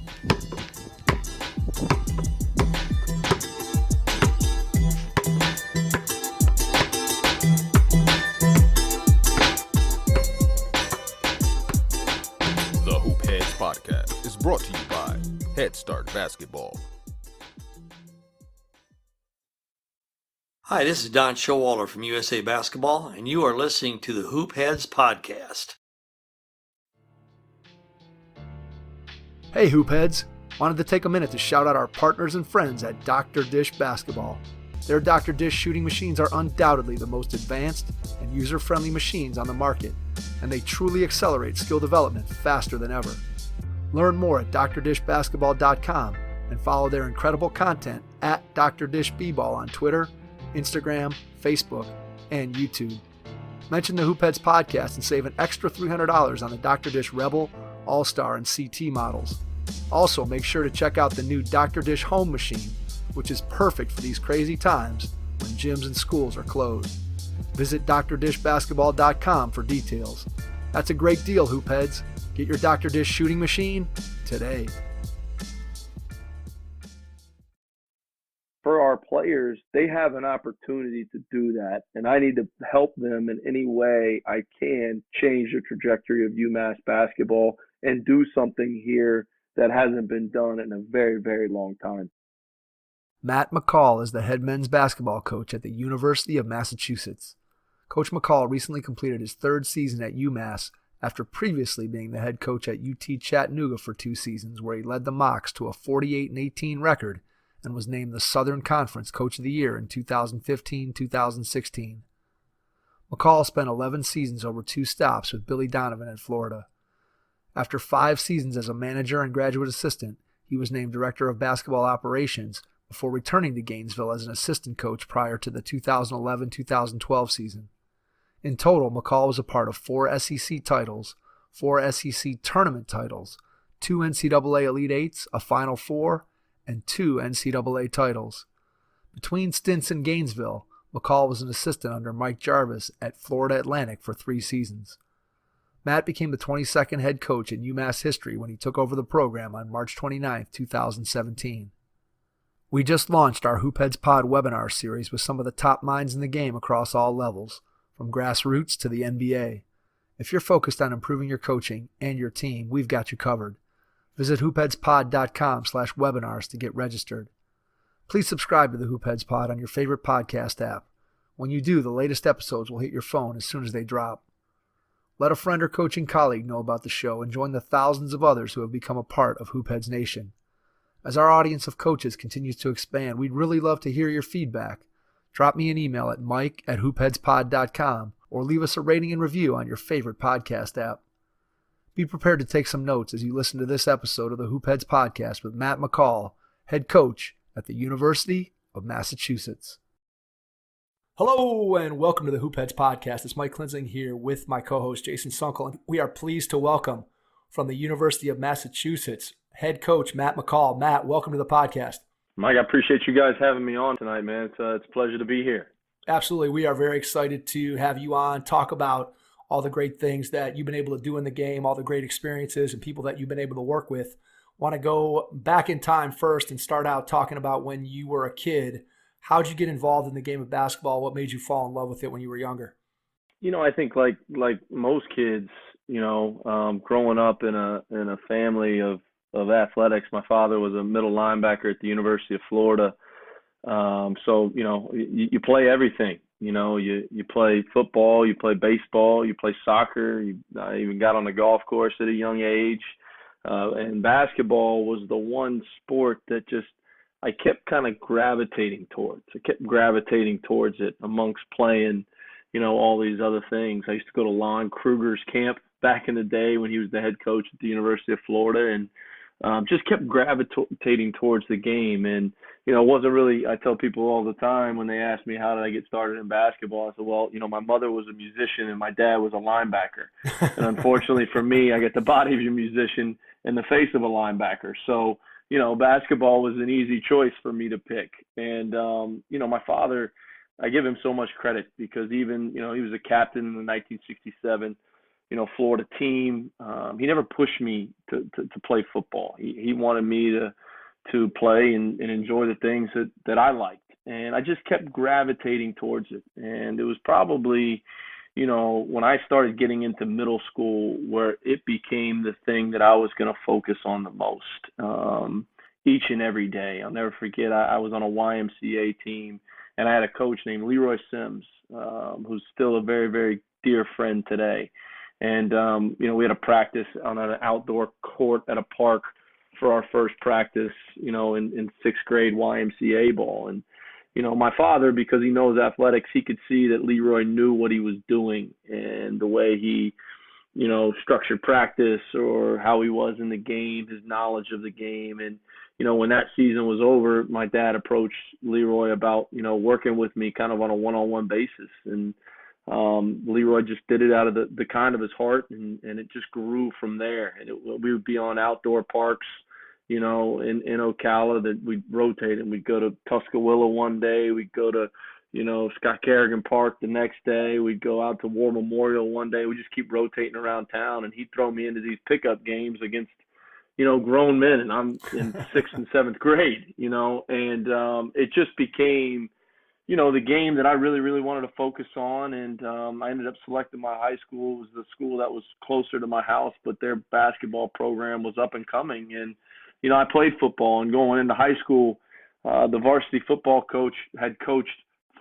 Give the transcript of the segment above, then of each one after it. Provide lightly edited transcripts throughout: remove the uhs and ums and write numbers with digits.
The Hoop Heads Podcast is brought to you by Head Start Basketball. Hi, this is Don Showalter from USA Basketball, and you are listening to the Hoop Heads Podcast. Hey Hoop Heads! Wanted to take a minute to shout out our partners and friends at Dr. Dish Basketball. Their Dr. Dish shooting machines are undoubtedly the most advanced and user-friendly machines on the market, and they truly accelerate skill development faster than ever. Learn more at drdishbasketball.com and follow their incredible content at Dr. Dish B-Ball on Twitter, Instagram, Facebook, and YouTube. Mention the Hoop Heads Podcast and save an extra $300 on the Dr. Dish Rebel, All-Star, and CT models. Also, make sure to check out the new Dr. Dish Home Machine, which is perfect for these crazy times when gyms and schools are closed. Visit drdishbasketball.com for details. That's a great deal, Hoop Heads. Get your Dr. Dish shooting machine today. For our players, they have an opportunity to do that, and I need to help them in any way I can change the trajectory of UMass basketball and do something here that hasn't been done in a very, very long time. Matt McCall is the head men's basketball coach at the University of Massachusetts. Coach McCall recently completed his third season at UMass after previously being the head coach at UT Chattanooga for 2 seasons, where he led the Mocs to a 48-18 record and was named the Southern Conference Coach of the Year in 2015-2016. McCall spent 11 seasons over 2 stops with Billy Donovan at Florida. After 5 seasons as a manager and graduate assistant, he was named Director of Basketball Operations before returning to Gainesville as an assistant coach prior to the 2011-2012 season. In total, McCall was a part of 4 SEC titles, 4 SEC tournament titles, 2 NCAA Elite Eights, a Final Four, and 2 NCAA titles. Between stints in Gainesville, McCall was an assistant under Mike Jarvis at Florida Atlantic for 3 seasons. Matt became the 22nd head coach in UMass history when he took over the program on March 29, 2017. We just launched our Hoop Heads Pod webinar series with some of the top minds in the game across all levels, from grassroots to the NBA. If you're focused on improving your coaching and your team, we've got you covered. Visit hoopheadspod.com/webinars to get registered. Please subscribe to the Hoop Heads Pod on your favorite podcast app. When you do, the latest episodes will hit your phone as soon as they drop. Let a friend or coaching colleague know about the show and join the thousands of others who have become a part of Hoop Heads Nation. As our audience of coaches continues to expand, we'd really love to hear your feedback. Drop me an email at mike@hoopheadspod.com or leave us a rating and review on your favorite podcast app. Be prepared to take some notes as you listen to this episode of the Hoop Heads Podcast with Matt McCall, head coach at the University of Massachusetts. Hello and welcome to the Hoop Heads Podcast. It's Mike Klinzing here with my co-host Jason Sunkel, and we are pleased to welcome from the University of Massachusetts head coach Matt McCall. Matt, welcome to the podcast. Mike, I appreciate you guys having me on tonight, man. It's a pleasure to be here. Absolutely. We are very excited to have you on, talk about all the great things that you've been able to do in the game, all the great experiences and people that you've been able to work with. Want to go back in time first and start out talking about when you were a kid. How'd you get involved in the game of basketball? What made you fall in love with it when you were younger? You know, I think like most kids, growing up in a family of athletics, my father was a middle linebacker at the University of Florida. So, you play everything. You play football, you play baseball, you play soccer. I even got on the golf course at a young age. And basketball was the one sport that I kept kind of gravitating towards. I kept gravitating towards it amongst playing, all these other things. I used to go to Lon Kruger's camp back in the day when he was the head coach at the University of Florida, and just kept gravitating towards the game. And, it wasn't really, I tell people all the time when they ask me how did I get started in basketball, I said, well, my mother was a musician and my dad was a linebacker. And unfortunately for me, I get the body of a musician and the face of a linebacker. So, basketball was an easy choice for me to pick. And, my father, I give him so much credit because even, he was a captain in the 1967 Florida team. He never pushed me to play football. He wanted me to play and enjoy the things that I liked. And I just kept gravitating towards it. And it was probably, when I started getting into middle school where it became the thing that I was going to focus on the most, each and every day. I'll never forget, I was on a YMCA team, and I had a coach named Leroy Sims, who's still a very, very dear friend today. And, we had a practice on an outdoor court at a park for our first practice, in sixth grade YMCA ball. And, my father, because he knows athletics, he could see that Leroy knew what he was doing and the way he, structured practice or how he was in the game, his knowledge of the game. And, when that season was over, my dad approached Leroy about, working with me kind of on a one-on-one basis. And Leroy just did it out of the kind of his heart, and it just grew from there. And we would be on outdoor parks, in Ocala that we'd rotate, and we'd go to Tuscaloosa one day, we'd go to, Scott Carrigan Park the next day, we'd go out to War Memorial one day. We just keep rotating around town, and he'd throw me into these pickup games against, grown men, and I'm in sixth and seventh grade, and it just became, the game that I really, really wanted to focus on. And I ended up selecting my high school. It was the school that was closer to my house, but their basketball program was up and coming. And, I played football, and going into high school, the varsity football coach had coached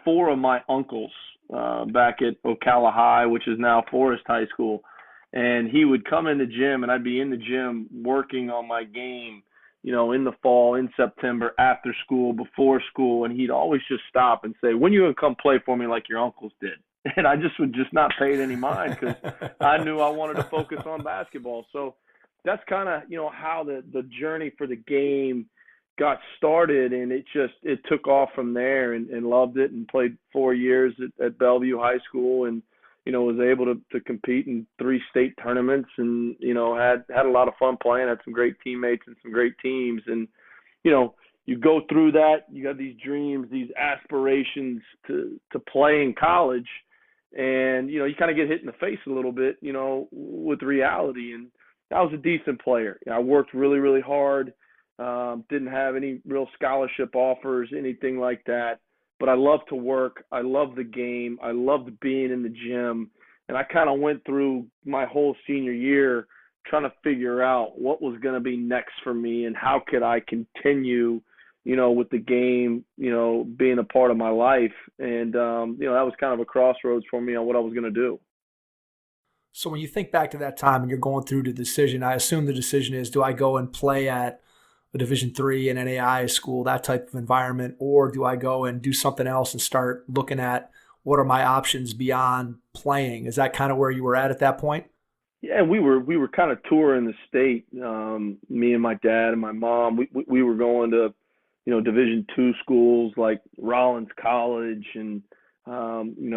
4 of my uncles back at Ocala High, which is now Forest High School. And he would come in the gym, and I'd be in the gym working on my game, in the fall, in September, after school, before school, and he'd always just stop and say, "When you gonna come play for me like your uncles did?" And I just would just not pay it any mind, because I knew I wanted to focus on basketball. So that's kind of, how the journey for the game got started, and it took off from there, and loved it, and played 4 years at Bellevue High School, and was able to compete in 3 state tournaments, and, had a lot of fun playing, had some great teammates and some great teams. And, you go through that, you have these dreams, these aspirations to play in college, and, you kind of get hit in the face a little bit, with reality. And I was a decent player. I worked really, really hard, didn't have any real scholarship offers, anything like that. But I loved to work. I loved the game. I loved being in the gym. And I kind of went through my whole senior year trying to figure out what was going to be next for me, and how could I continue, with the game, being a part of my life. And, that was kind of a crossroads for me on what I was going to do. So when you think back to that time and you're going through the decision, I assume the decision is, do I go and play at a Division III and NAIA school, that type of environment, or do I go and do something else and start looking at what are my options beyond playing? Is that kind of where you were at that point? Yeah, we were kind of touring the state. Me and my dad and my mom, we were going to, Division II schools like Rollins College, and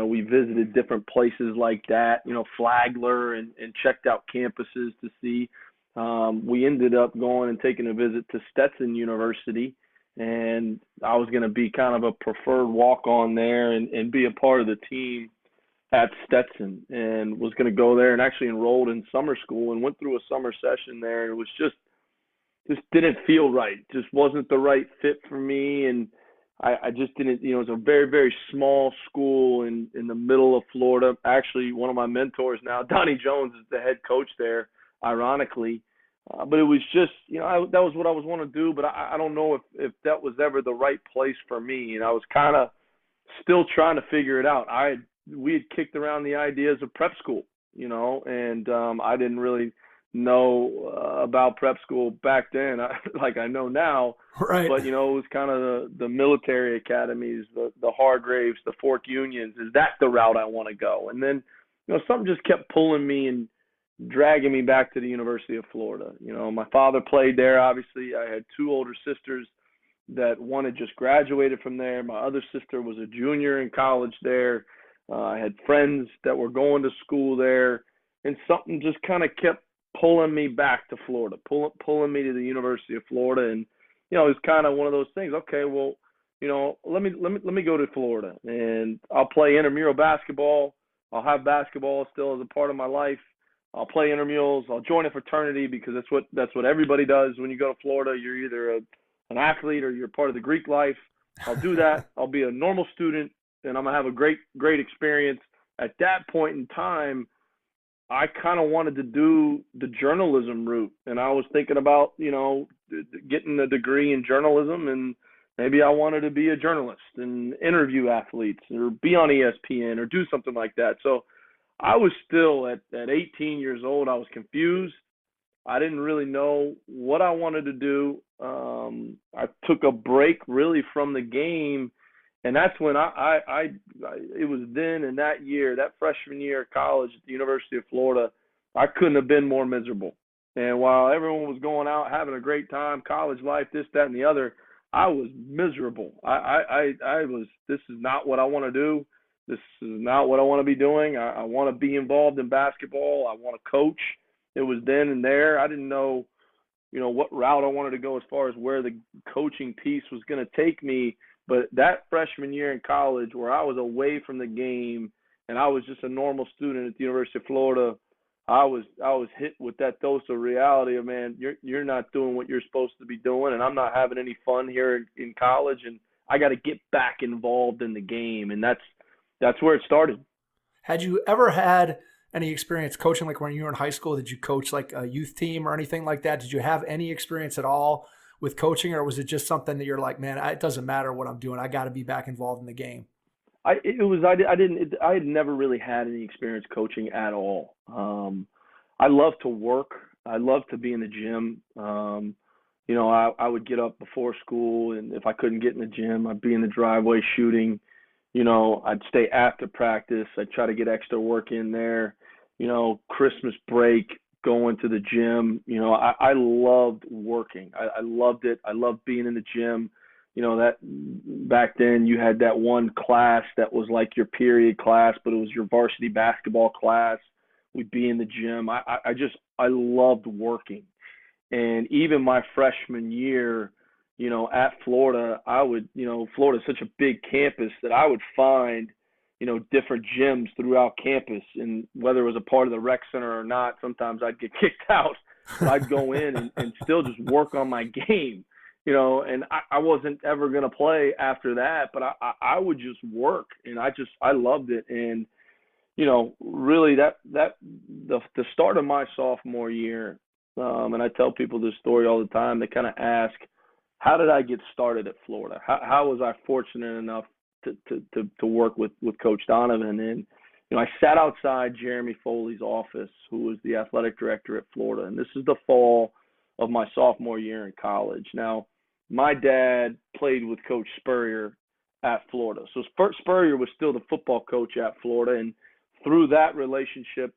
we visited different places like that, Flagler, and checked out campuses to see. We ended up going and taking a visit to Stetson University, and I was going to be kind of a preferred walk-on there and be a part of the team at Stetson, and was going to go there, and actually enrolled in summer school and went through a summer session there. And it was just didn't feel right. Just wasn't the right fit for me. And I just didn't, it was a very, very small school in the middle of Florida. Actually, one of my mentors now, Donnie Jones, is the head coach there, ironically. But it was just, that was what I was want to do, but I don't know if that was ever the right place for me. And I was kind of still trying to figure it out. We had kicked around the ideas of prep school, and I didn't really know about prep school back then, like I know now. Right. But, it was kind of the military academies, the Hargraves, the Fork Unions. Is that the route I want to go? And then, something just kept pulling me and dragging me back to the University of Florida. My father played there, obviously. I had 2 older sisters that one had just graduated from there. My other sister was a junior in college there. I had friends that were going to school there, and something just kind of kept pulling me back to Florida, pulling me to the University of Florida. And, it was kind of one of those things. Okay, well, let me go to Florida, and I'll play intramural basketball. I'll have basketball still as a part of my life. I'll play intramurals. I'll join a fraternity because that's what everybody does when you go to Florida. You're either an athlete or you're part of the Greek life. I'll do that. I'll be a normal student, and I'm going to have a great experience. At that point in time, I kind of wanted to do the journalism route, and I was thinking about, getting a degree in journalism, and maybe I wanted to be a journalist and interview athletes or be on ESPN or do something like that. So I was still at 18 years old. I was confused. I didn't really know what I wanted to do. I took a break really from the game, and that's when it was then in that year, that freshman year of college at the University of Florida, I couldn't have been more miserable. And while everyone was going out having a great time, college life, this, that, and the other, I was miserable. I was, this is not what I want to do. This is not what I want to be doing. I want to be involved in basketball. I want to coach. It was then and there. I didn't know, what route I wanted to go as far as where the coaching piece was going to take me. But that freshman year in college where I was away from the game and I was just a normal student at the University of Florida, I was hit with that dose of reality of, man, you're not doing what you're supposed to be doing, and I'm not having any fun here in college, and I got to get back involved in the game. And that's where it started. Had you ever had any experience coaching, like when you were in high school? Did you coach like a youth team or anything like that? Did you have any experience at all with coaching, or was it just something that you're like, man, it doesn't matter what I'm doing, I got to be back involved in the game? I had never really had any experience coaching at all. I love to work. I love to be in the gym. I would get up before school, and if I couldn't get in the gym, I'd be in the driveway shooting. I'd stay after practice. I'd try to get extra work in there. Christmas break, going to the gym. I loved working. I loved it. I loved being in the gym. That back then you had that one class that was like your period class, but it was your varsity basketball class. We'd be in the gym. I loved working. And even my freshman year, at Florida, Florida's such a big campus that I would find, different gyms throughout campus. And whether it was a part of the rec center or not, sometimes I'd get kicked out. But I'd go in and still just work on my game. And I wasn't ever going to play after that, but I would just work, and I loved it. And, really the start of my sophomore year, and I tell people this story all the time, they kind of ask, how did I get started at Florida? How was I fortunate enough to work with Coach Donovan? And, I sat outside Jeremy Foley's office, who was the athletic director at Florida. And this is the fall of my sophomore year in college. Now, my dad played with Coach Spurrier at Florida. So Spurrier was still the football coach at Florida. And through that relationship,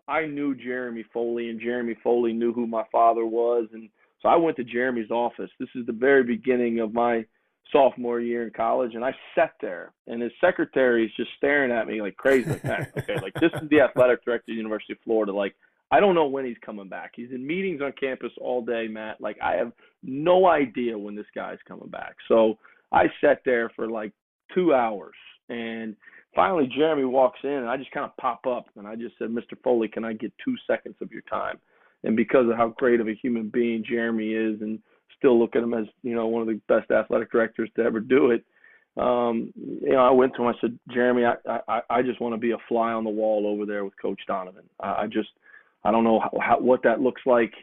I knew Jeremy Foley, and Jeremy Foley knew who my father was. And so I went to Jeremy's office. This is the very beginning of my sophomore year in college. And I sat there, and his secretary is just staring at me like crazy. Like, okay, like this is the athletic director of the University of Florida. Like, I don't know when he's coming back. He's in meetings on campus all day, Matt. Like, I have no idea when this guy's coming back. So I sat there for like 2 hours, and finally Jeremy walks in, and I just kind of pop up, and I just said, Mr. Foley, can I get 2 seconds of your time? And because of how great of a human being Jeremy is, and still look at him as, one of the best athletic directors to ever do it, I went to him, I said, Jeremy, I just want to be a fly on the wall over there with Coach Donovan. I don't know what that looks like,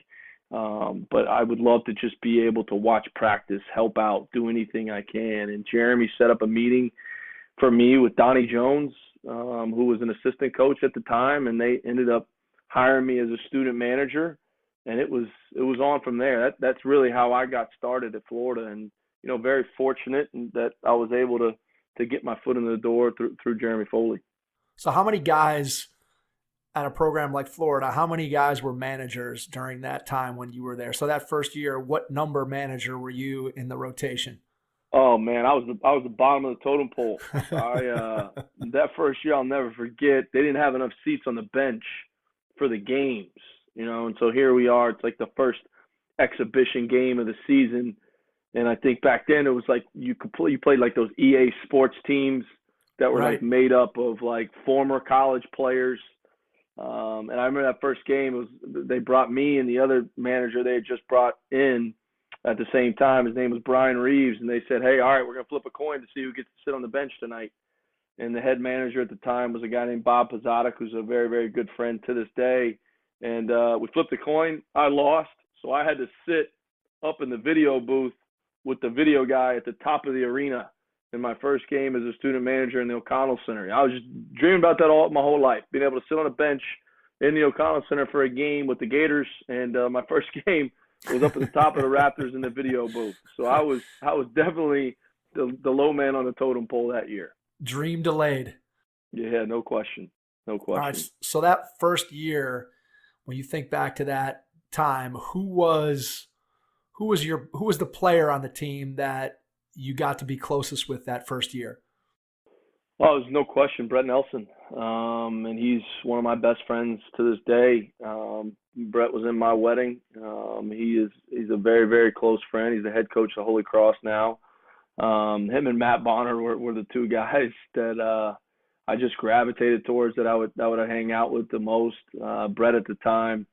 but I would love to just be able to watch practice, help out, do anything I can. And Jeremy set up a meeting for me with Donnie Jones, who was an assistant coach at the time, and they ended up hiring me as a student manager, and it was on from there. That's really how I got started at Florida, and very fortunate that I was able to get my foot in the door through Jeremy Foley. So how many guys at a program like Florida, how many guys were managers during that time when you were there? So that first year, what number manager were you in the rotation? Oh man, I was the bottom of the totem pole. That first year I'll never forget. They didn't have enough seats on the bench for the games, and so here we are. It's like the first exhibition game of the season, and I think back then it was like you played like those EA Sports teams that were like made up of like former college players. And I remember that first game, they brought me and the other manager they had just brought in at the same time. His name was Brian Reeves, and they said, hey, all right, we're going to flip a coin to see who gets to sit on the bench tonight. And the head manager at the time was a guy named Bob Pozadik, who's a very, very good friend to this day. And we flipped the coin. I lost, so I had to sit up in the video booth with the video guy at the top of the arena in my first game as a student manager in the O'Connell Center. I was just dreaming about that my whole life, being able to sit on a bench in the O'Connell Center for a game with the Gators. And my first game was up at the top of the Raptors in the video booth. So I was definitely the low man on the totem pole that year. Dream delayed. Yeah, no question. No question. All right, so that first year, when you think back to that time, who was the player on the team that you got to be closest with that first year? Well, there's no question, Brett Nelson. And he's one of my best friends to this day. Brett was in my wedding. He's a very, very close friend. He's the head coach of Holy Cross now. Him and Matt Bonner were the two guys that I just gravitated towards, that I would hang out with the most. Brett at the time,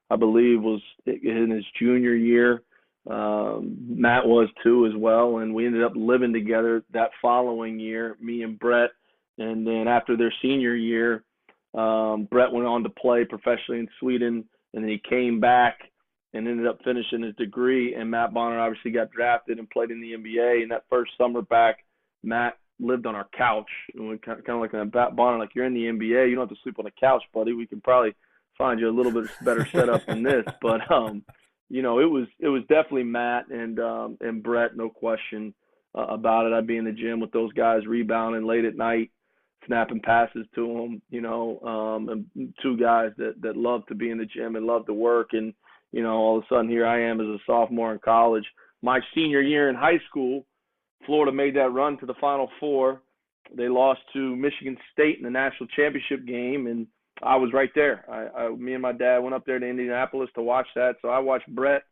I believe, was in his junior year. Matt was too as well, and we ended up living together that following year, me and Brett. And then after their senior year, Brett went on to play professionally in Sweden, and then he came back and ended up finishing his degree. And Matt Bonner obviously got drafted and played in the NBA. And that first summer back, Matt lived on our couch. And we kind of like Matt Bonner, like, you're in the NBA, you don't have to sleep on the couch, buddy. We can probably find you a little bit better setup than this. But you know, it was definitely Matt and Brett, no question about it. I'd be in the gym with those guys, rebounding late at night, snapping passes to them, you know, and two guys that love to be in the gym and love to work. And, you know, all of a sudden here I am as a sophomore in college. My senior year in high school, Florida made that run to the Final Four. They lost to Michigan State in the national championship game, and I was right there. Me and my dad went up there to Indianapolis to watch that. So I watched Brett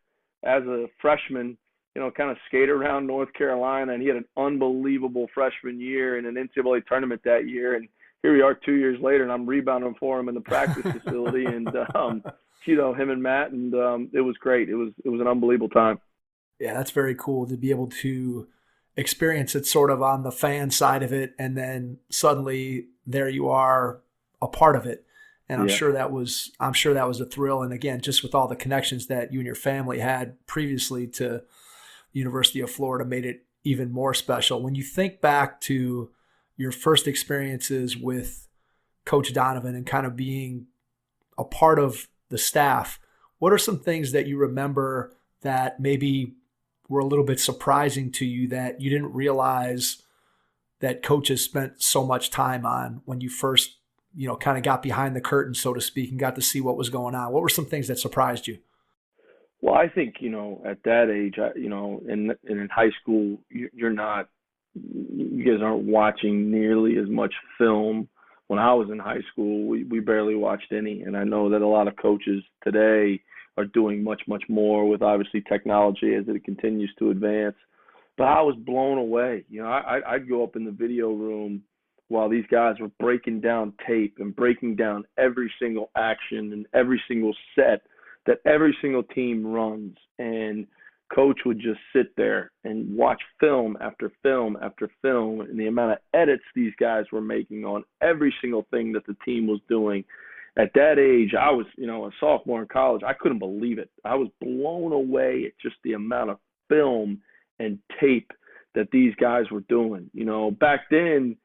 as a freshman, you know, kind of skate around North Carolina, and he had an unbelievable freshman year in an NCAA tournament that year. And here we are 2 years later, and I'm rebounding for him in the practice facility. And, you know, him and Matt, and it was great. It was an unbelievable time. Yeah, that's very cool to be able to experience it sort of on the fan side of it, and then suddenly there you are, a part of it. And I'm sure that was a thrill. And again, just with all the connections that you and your family had previously to the University of Florida, made it even more special. When you think back to your first experiences with Coach Donovan and kind of being a part of the staff, what are some things that you remember that maybe were a little bit surprising to you that you didn't realize that coaches spent so much time on when you first, you know, kind of got behind the curtain, so to speak, and got to see what was going on? What were some things that surprised you? Well, I think, you know, at that age, you know, in high school, you guys aren't watching nearly as much film. When I was in high school, we barely watched any. And I know that a lot of coaches today are doing much, much more with obviously technology as it continues to advance. But I was blown away. You know, I'd go up in the video room while these guys were breaking down tape and breaking down every single action and every single set that every single team runs. And coach would just sit there and watch film after film after film, and the amount of edits these guys were making on every single thing that the team was doing. At that age, I was, you know, a sophomore in college. I couldn't believe it. I was blown away at just the amount of film and tape that these guys were doing. You know, back then,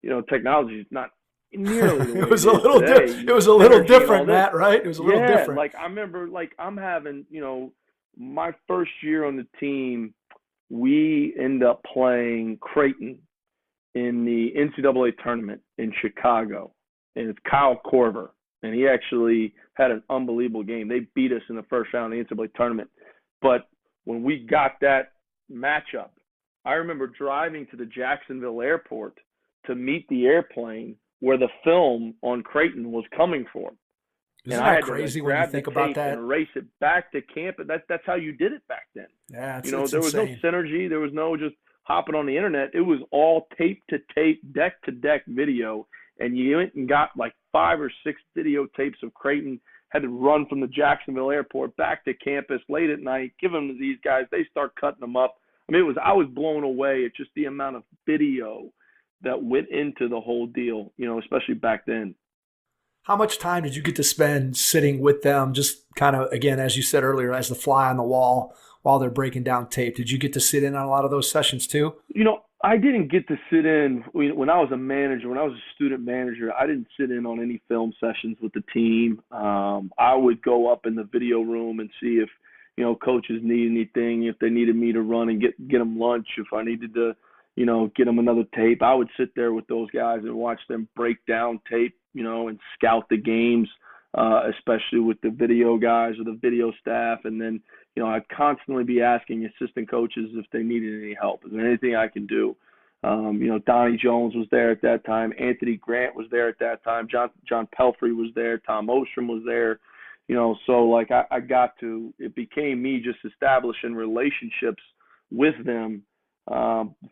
you know, technology is not nearly the way it was a little different. It was a little different, Matt, right? It was a little different. Like I remember, like I'm having, you know, my first year on the team, we end up playing Creighton in the NCAA tournament in Chicago, and it's Kyle Korver, and he actually had an unbelievable game. They beat us in the first round of the NCAA tournament. But when we got that matchup, I remember driving to the Jacksonville airport to meet the airplane where the film on Creighton was coming from. Isn't that crazy when you think about that? And race it back to camp, and that's how you did it back then. Yeah, you know, there was no synergy, there was no just hopping on the internet. It was all tape to tape, deck to deck video, and you went and got like 5 or 6 videotapes of Creighton. Had to run from the Jacksonville airport back to campus late at night, give them to these guys. They start cutting them up. I mean, I was blown away at just the amount of video that went into the whole deal, especially back then. How much time did you get to spend sitting with them, just kind of, again, as you said earlier, as the fly on the wall while they're breaking down tape? Did you get to sit in on a lot of those sessions too? I didn't get to sit in when I was a manager. When I was a student manager, I didn't sit in on any film sessions with the team. I would go up in the video room and see if, coaches need anything, if they needed me to run and get them lunch, if I needed to, get them another tape. I would sit there with those guys and watch them break down tape, and scout the games, especially with the video guys or the video staff. And then, I'd constantly be asking assistant coaches if they needed any help. Is there anything I can do? Donnie Jones was there at that time. Anthony Grant was there at that time. John Pelfrey was there. Tom Ostrom was there. So it became me just establishing relationships with them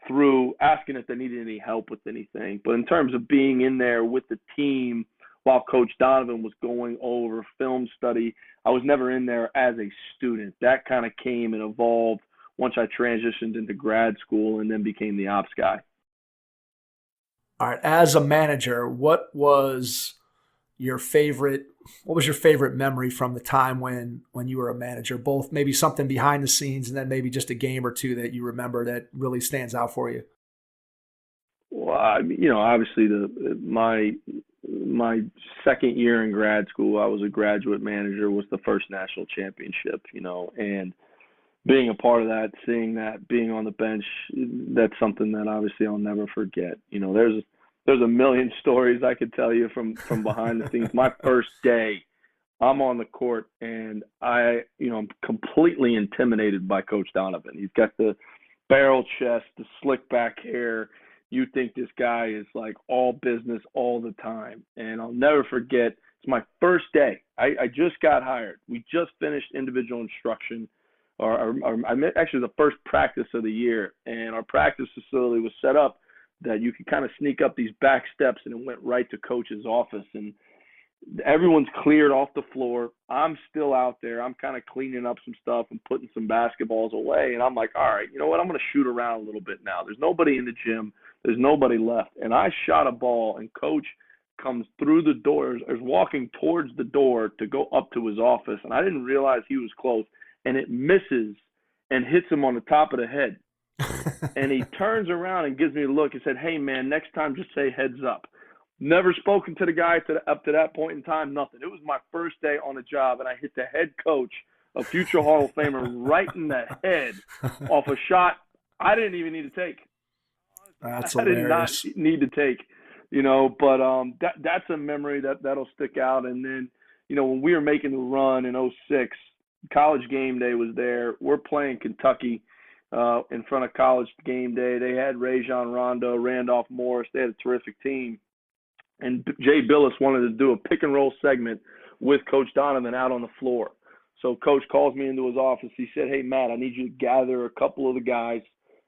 through asking if they needed any help with anything. But in terms of being in there with the team while Coach Donovan was going over film study, I was never in there as a student. That kind of came and evolved once I transitioned into grad school and then became the ops guy. All right. As a manager, what was your favorite memory from the time when you were a manager? Both maybe something behind the scenes and then maybe just a game or two that you remember that really stands out for you. Well, obviously my second year in grad school, I was a graduate manager, was the first national championship, and being a part of that, seeing that, being on the bench, that's something that obviously I'll never forget. There's a million stories I could tell you from behind the scenes. My first day, I'm on the court and I'm completely intimidated by Coach Donovan. He's got the barrel chest, the slick back hair. You think this guy is like all business all the time. And I'll never forget, it's my first day. I just got hired. We just finished individual instruction, actually the first practice of the year. And our practice facility was set up that you could kind of sneak up these back steps and it went right to Coach's office. And everyone's cleared off the floor. I'm still out there. I'm kind of cleaning up some stuff and putting some basketballs away. And I'm like, all right, you know what? I'm going to shoot around a little bit now. There's nobody in the gym. There's nobody left. And I shot a ball, and Coach comes through the doors, is walking towards the door to go up to his office. And I didn't realize he was close. And it misses and hits him on the top of the head. And he turns around and gives me a look and said, hey, man, next time just say heads up. Never spoken to the guy up to that point in time, nothing. It was my first day on the job, and I hit the head coach, a future Hall of Famer, right in the head off a shot I didn't even need to take. That's I hilarious. did not need to take, but that's a memory that'll stick out. And then, when we were making the run in 2006, College Game Day was there. We're playing Kentucky in front of College Game Day. They had Rajon Rondo, Randolph Morris. They had a terrific team. And Jay Billis wanted to do a pick and roll segment with Coach Donovan out on the floor. So Coach calls me into his office. He said, hey, Matt, I need you to gather a couple of the guys.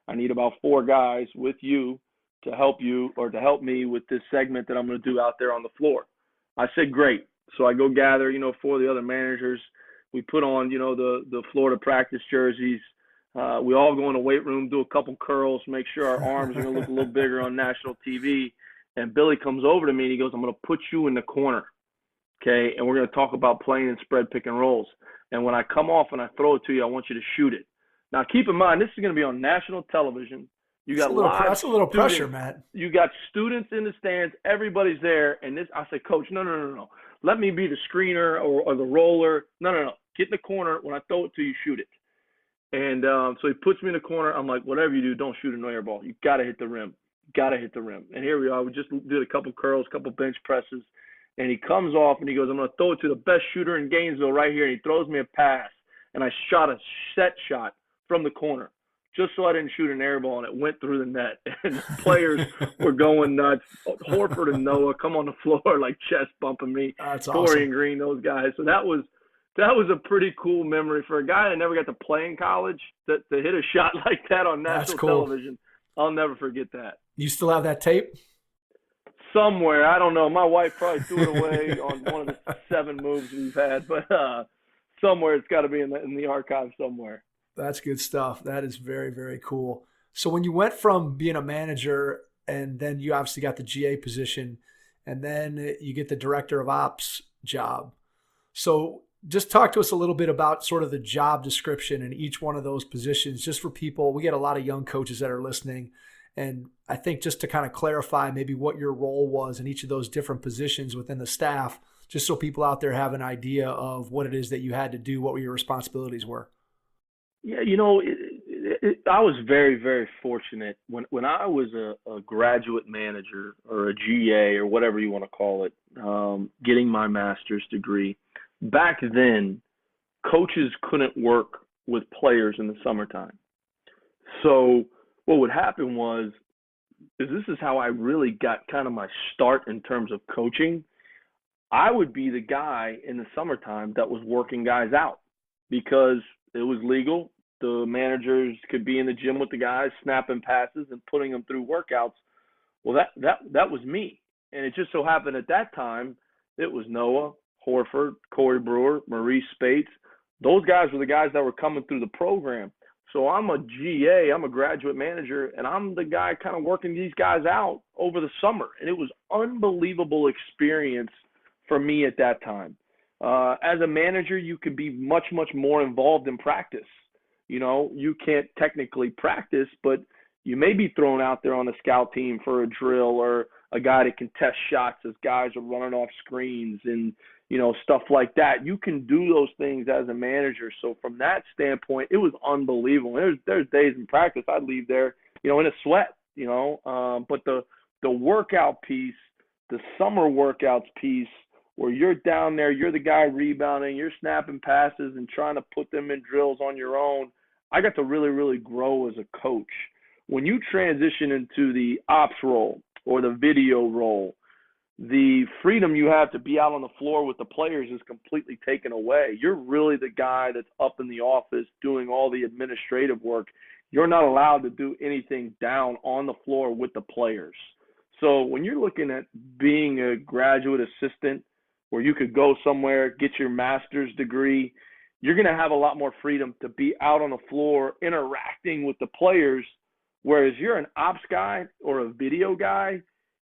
I need about 4 guys with you to help me with this segment that I'm going to do out there on the floor. I said, great. So I go gather, 4 of the other managers. We put on, the Florida practice jerseys. We all go in the weight room, do a couple curls, make sure our arms are going to look a little bigger on national TV. And Billy comes over to me and he goes, I'm going to put you in the corner, okay? And we're going to talk about playing and spread pick and rolls. And when I come off and I throw it to you, I want you to shoot it. Now, keep in mind, this is going to be on national television. You got that's a little pressure, Matt. You got students in the stands. Everybody's there. And I say, Coach, no. Let me be the screener or the roller. No. Get in the corner. When I throw it to you, shoot it. And so he puts me in the corner. I'm like, whatever you do, don't shoot an air ball. You got to hit the rim. And here we are. We just did a couple curls, a couple bench presses. And he comes off and he goes, I'm going to throw it to the best shooter in Gainesville right here. And he throws me a pass. And I shot a set shot from the corner just so I didn't shoot an air ball, and it went through the net. And the players were going nuts. Horford and Noah come on the floor like chest bumping me. That's Torrey awesome. and Green, those guys. So that was a pretty cool memory for a guy that never got to play in college to hit a shot like that on national television. I'll never forget that. You still have that tape? somewhere. I don't know. My wife probably threw it away on one of the 7 moves we've had, but somewhere it's got to be in the archive somewhere. That's good stuff. That is very, very cool. So when you went from being a manager and then you obviously got the GA position and then you get the director of ops job. So just talk to us a little bit about sort of the job description in each one of those positions, just for people. We get a lot of young coaches that are listening. And I think just to kind of clarify maybe what your role was in each of those different positions within the staff, just so people out there have an idea of what it is that you had to do, what your responsibilities were. Yeah, I was very, very fortunate when I was a graduate manager or a GA or whatever you want to call it, getting my master's degree. Back then, coaches couldn't work with players in the summertime. So what would happen is this is how I really got kind of my start in terms of coaching. I would be the guy in the summertime that was working guys out because it was legal. The managers could be in the gym with the guys, snapping passes and putting them through workouts. Well, that was me. And it just so happened at that time, it was Noah, Horford, Corey Brewer, Maurice Spates. Those guys were the guys that were coming through the program. So I'm a GA, I'm a graduate manager, and I'm the guy kind of working these guys out over the summer. And it was unbelievable experience for me at that time. As a manager, you could be much, much more involved in practice. You can't technically practice, but you may be thrown out there on the scout team for a drill or a guy that can test shots as guys are running off screens and, stuff like that. You can do those things as a manager. So from that standpoint, it was unbelievable. There's days in practice I'd leave there, in a sweat, but the workout piece, the summer workouts piece, where you're down there, you're the guy rebounding, you're snapping passes and trying to put them in drills on your own. I got to really, really grow as a coach. When you transition into the ops role or the video role, the freedom you have to be out on the floor with the players is completely taken away. You're really the guy that's up in the office doing all the administrative work. You're not allowed to do anything down on the floor with the players. So when you're looking at being a graduate assistant where you could go somewhere, get your master's degree, you're going to have a lot more freedom to be out on the floor interacting with the players. Whereas you're an ops guy or a video guy,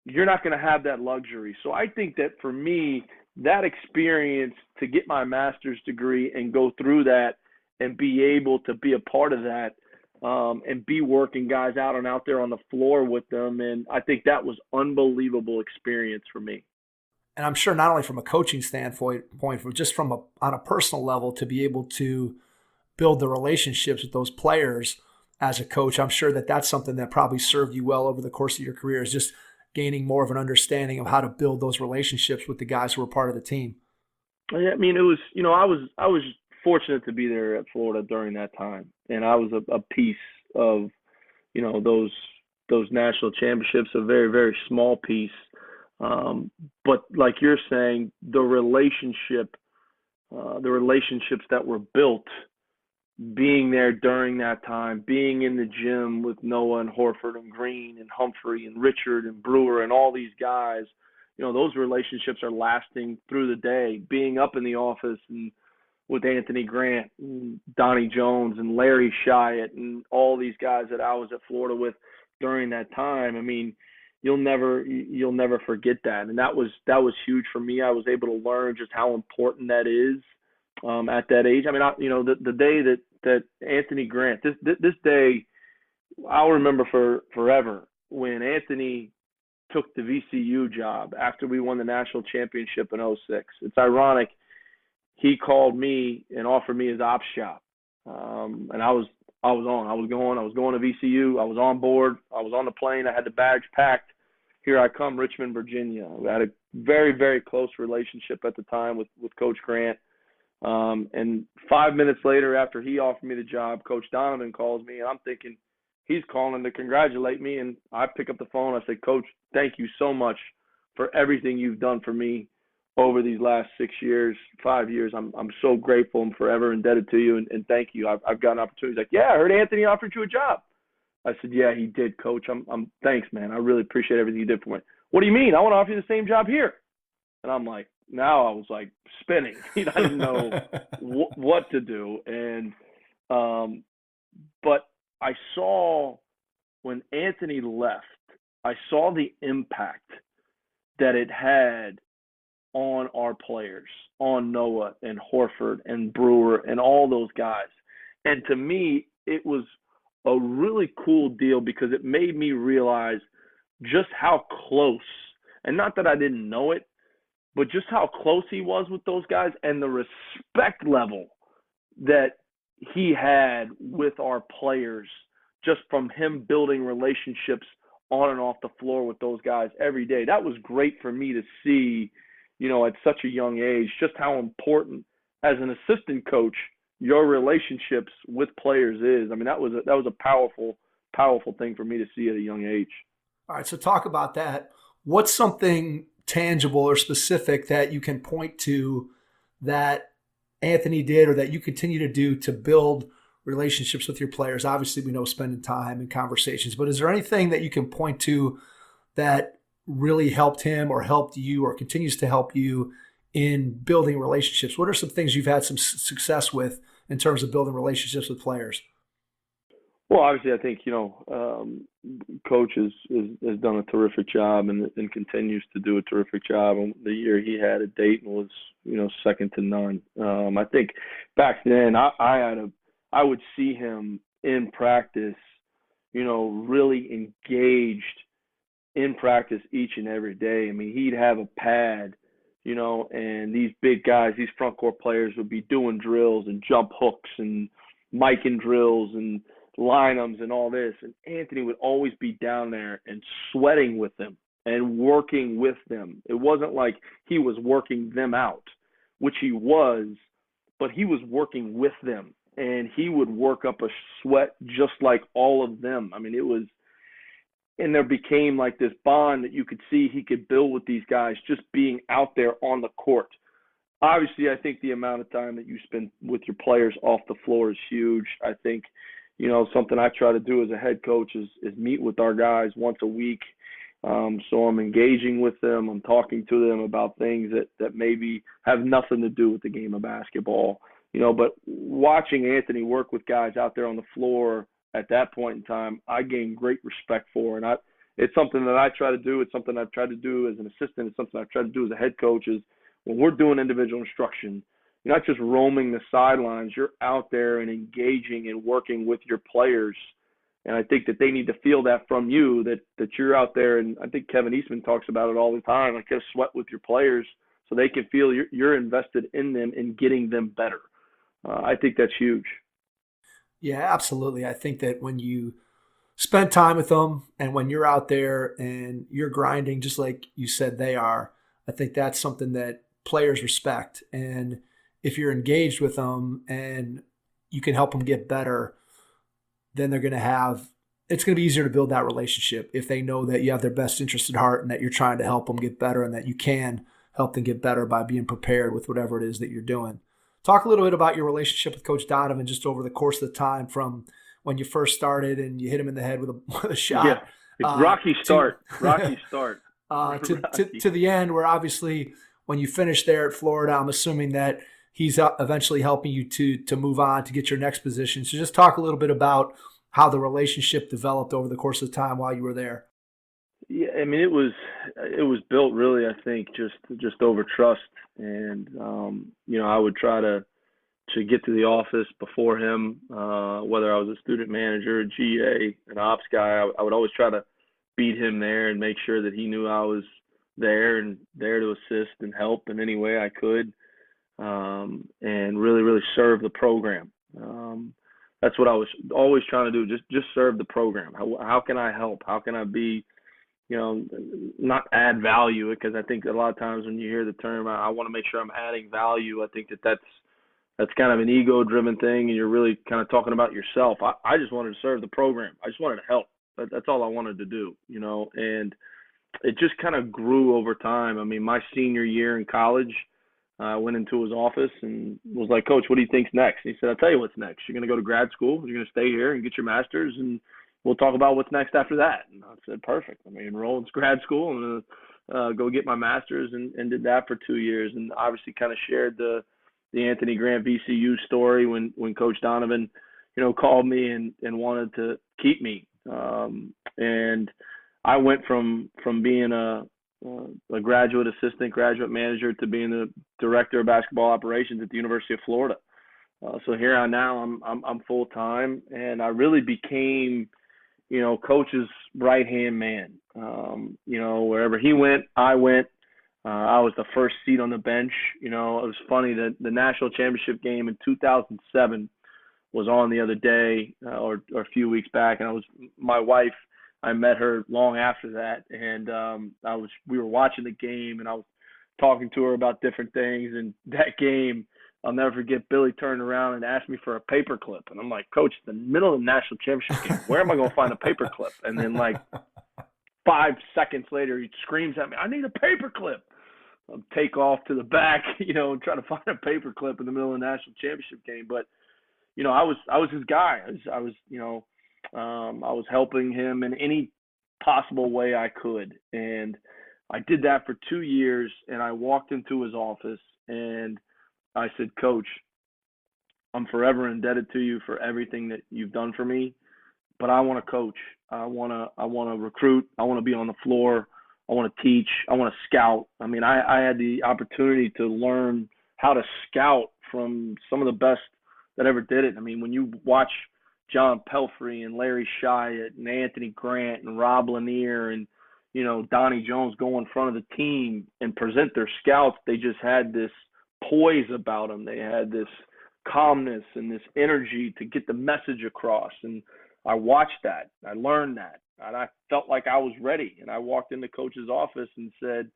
you're not going to have that luxury. So I think that for me, that experience to get my master's degree and go through that and be able to be a part of that and be working guys out and out there on the floor with them. And I think that was unbelievable experience for me. And I'm sure not only from a coaching standpoint, but just on a personal level, to be able to build the relationships with those players as a coach, I'm sure that that's something that probably served you well over the course of your career, is just gaining more of an understanding of how to build those relationships with the guys who were part of the team. I mean, it was, I was fortunate to be there at Florida during that time. And I was a piece of, those national championships, a very, very small piece. But like you're saying, the relationships that were built, being there during that time, being in the gym with Noah and Horford and Green and Humphrey and Richard and Brewer and all these guys, those relationships are lasting through the day. Being up in the office and with Anthony Grant and Donnie Jones and Larry Shyatt and all these guys that I was at Florida with during that time, I mean, you'll never forget that. And that was huge for me. I was able to learn just how important that is at that age. I mean, the day that Anthony Grant, this day, I'll remember forever when Anthony took the VCU job after we won the national championship in 2006. It's ironic. He called me and offered me his ops job. And I was going to VCU. I was on board. I was on the plane. I had the bags packed. Here I come, Richmond, Virginia. We had a very, very close relationship at the time with Coach Grant. And 5 minutes later, after he offered me the job, Coach Donovan calls me, and I'm thinking he's calling to congratulate me. And I pick up the phone. I say, Coach, thank you so much for everything you've done for me over these last 5 years. I'm so grateful and forever indebted to you, and thank you. I've got an opportunity. He's like, yeah, I heard Anthony offered you a job. I said, yeah, he did, Coach. I'm thanks, man. I really appreciate everything you did for me. What do you mean? I want to offer you the same job here. And I'm like, now I was like spinning. I didn't know what to do. And but I saw when Anthony left, I saw the impact that it had on our players, on Noah and Horford and Brewer and all those guys. And to me, it was a really cool deal because it made me realize just how close, and not that I didn't know it, but just how close he was with those guys and the respect level that he had with our players just from him building relationships on and off the floor with those guys every day. That was great for me to see, at such a young age, just how important as an assistant coach your relationships with players is. I mean, that was a powerful, powerful thing for me to see at a young age. All right, so talk about that. What's something tangible or specific that you can point to that Anthony did or that you continue to do to build relationships with your players? Obviously, we know spending time and conversations, but is there anything that you can point to that really helped him or helped you or continues to help you in building relationships? What are some things you've had some success with in terms of building relationships with players? Well, obviously, I think, Coach has done a terrific job and continues to do a terrific job. And the year he had at Dayton was, second to none. I think back then I would see him in practice, really engaged in practice each and every day. I mean, he'd have a pad, and these big guys, these front court players would be doing drills and jump hooks and micing drills and line-ums and all this. And Anthony would always be down there and sweating with them and working with them. It wasn't like he was working them out, which he was, but he was working with them. And he would work up a sweat just like all of them. I mean, and there became like this bond that you could see he could build with these guys just being out there on the court. Obviously, I think the amount of time that you spend with your players off the floor is huge. I think, something I try to do as a head coach is meet with our guys once a week. So I'm engaging with them. I'm talking to them about things that maybe have nothing to do with the game of basketball. But watching Anthony work with guys out there on the floor at that point in time, I gained great respect for. And it's something that I try to do. It's something I've tried to do as an assistant. It's something I've tried to do as a head coach is when we're doing individual instruction, you're not just roaming the sidelines. You're out there and engaging and working with your players. And I think that they need to feel that from you, that you're out there. And I think Kevin Eastman talks about it all the time, like just sweat with your players so they can feel you're invested in them and getting them better. I think that's huge. Yeah, absolutely. I think that when you spend time with them and when you're out there and you're grinding, just like you said they are, I think that's something that players respect. And if you're engaged with them and you can help them get better, then it's going to be easier to build that relationship if they know that you have their best interest at heart and that you're trying to help them get better and that you can help them get better by being prepared with whatever it is that you're doing. Talk a little bit about your relationship with Coach Donovan just over the course of the time from when you first started and you hit him in the head with a shot. Yeah, it's rocky start. To the end where obviously when you finish there at Florida, I'm assuming that he's eventually helping you to move on to get your next position. So just talk a little bit about how the relationship developed over the course of the time while you were there. Yeah, I mean, it was built really, I think, just over trust. And, I would try to get to the office before him, whether I was a student manager, a GA, an ops guy. I would always try to beat him there and make sure that he knew I was there and there to assist and help in any way I could, and really, really serve the program. That's what I was always trying to do, just serve the program. How can I help? How can I be, not add value? Because I think a lot of times when you hear the term, I want to make sure I'm adding value, I think that's kind of an ego-driven thing, and you're really kind of talking about yourself. I just wanted to serve the program. I just wanted to help. That's all I wanted to do, and it just kind of grew over time. I mean, my senior year in college, I went into his office and was like, Coach, what do you think's next? And he said, I'll tell you what's next. You're going to go to grad school. You're going to stay here and get your master's, and we'll talk about what's next after that. And I said, perfect. I mean, enrolled in grad school and go get my master's and did that for 2 years. And obviously kind of shared the Anthony Grant VCU story when Coach Donovan, called me and wanted to keep me. And I went from being a graduate assistant, graduate manager to being the director of basketball operations at the University of Florida. So here I now I'm full time, and I really became, Coach's right hand man. Wherever he went, I went. I was the first seat on the bench. It was funny that the national championship game in 2007 was on the other day or a few weeks back, and my wife. I met her long after that, and we were watching the game, and I was talking to her about different things. And that game, I'll never forget, Billy turned around and asked me for a paper clip, and I'm like, Coach, it's the middle of the national championship game. Where am I going to find a paper clip? And then 5 seconds later, he screams at me, I need a paper clip. I'll take off to the back, and try to find a paper clip in the middle of the national championship game. But I was his guy. I was helping him in any possible way I could. And I did that for 2 years, and I walked into his office and I said, Coach, I'm forever indebted to you for everything that you've done for me, but I want to coach. I want to recruit. I want to be on the floor. I want to teach. I want to scout. I mean, I had the opportunity to learn how to scout from some of the best that ever did it. I mean, when you watch John Pelfrey and Larry Shyatt and Anthony Grant and Rob Lanier and, Donnie Jones go in front of the team and present their scouts, they just had this poise about them. They had this calmness and this energy to get the message across. And I watched that. I learned that. And I felt like I was ready. And I walked into Coach's office and said,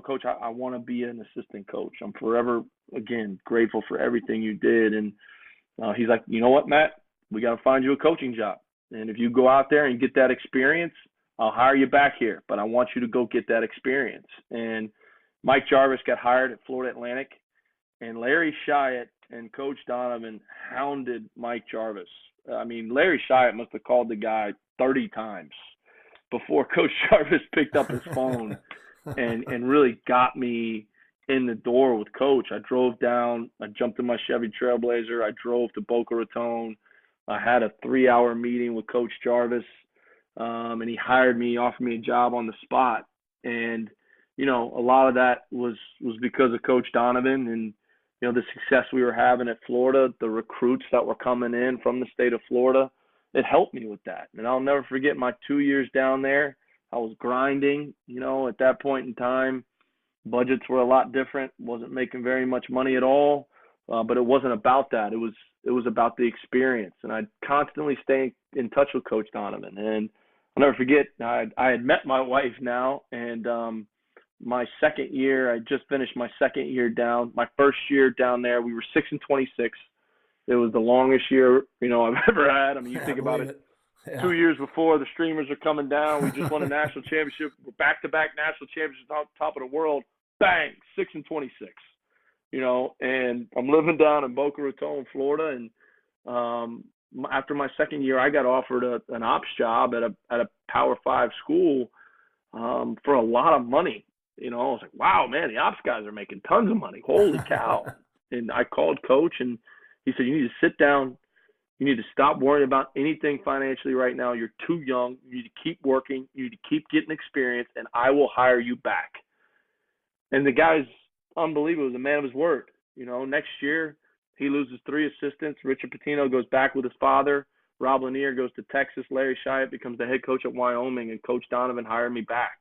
Coach, I want to be an assistant coach. I'm forever, again, grateful for everything you did. And he's like, you know what, Matt? We got to find you a coaching job. And if you go out there and get that experience, I'll hire you back here. But I want you to go get that experience. And Mike Jarvis got hired at Florida Atlantic. And Larry Shyatt and Coach Donovan hounded Mike Jarvis. I mean, Larry Shyatt must have called the guy 30 times before Coach Jarvis picked up his phone and really got me in the door with Coach. I drove down. I jumped in my Chevy Trailblazer. I drove to Boca Raton. I had a 3-hour meeting with Coach Jarvis, and he hired me, offered me a job on the spot. And, a lot of that was because of Coach Donovan and, the success we were having at Florida, the recruits that were coming in from the state of Florida. It helped me with that. And I'll never forget my 2 years down there. I was grinding, at that point in time. Budgets were a lot different. Wasn't making very much money at all. But it wasn't about that. It was about the experience. And I'd constantly stay in touch with Coach Donovan. And I'll never forget, I had met my wife now, and my second year, I just finished my second year down. My first year down there, we were 6-26. It was the longest year, I've ever had. I mean, you think about it. Yeah. 2 years before, the streamers are coming down. We just won a national championship. We're back-to-back national championships on top of the world. Bang, 6-26. And I'm living down in Boca Raton, Florida, and after my second year, I got offered an ops job at a Power 5 school for a lot of money. I was like, wow, man, the ops guys are making tons of money. Holy cow. And I called Coach, and he said, you need to sit down. You need to stop worrying about anything financially right now. You're too young. You need to keep working. You need to keep getting experience, and I will hire you back. And the guy's unbelievable. He was a man of his word. Next year, he loses 3 assistants. Richard Pitino goes back with his father. Rob Lanier goes to Texas. Larry Shyatt becomes the head coach at Wyoming, and Coach Donovan hired me back.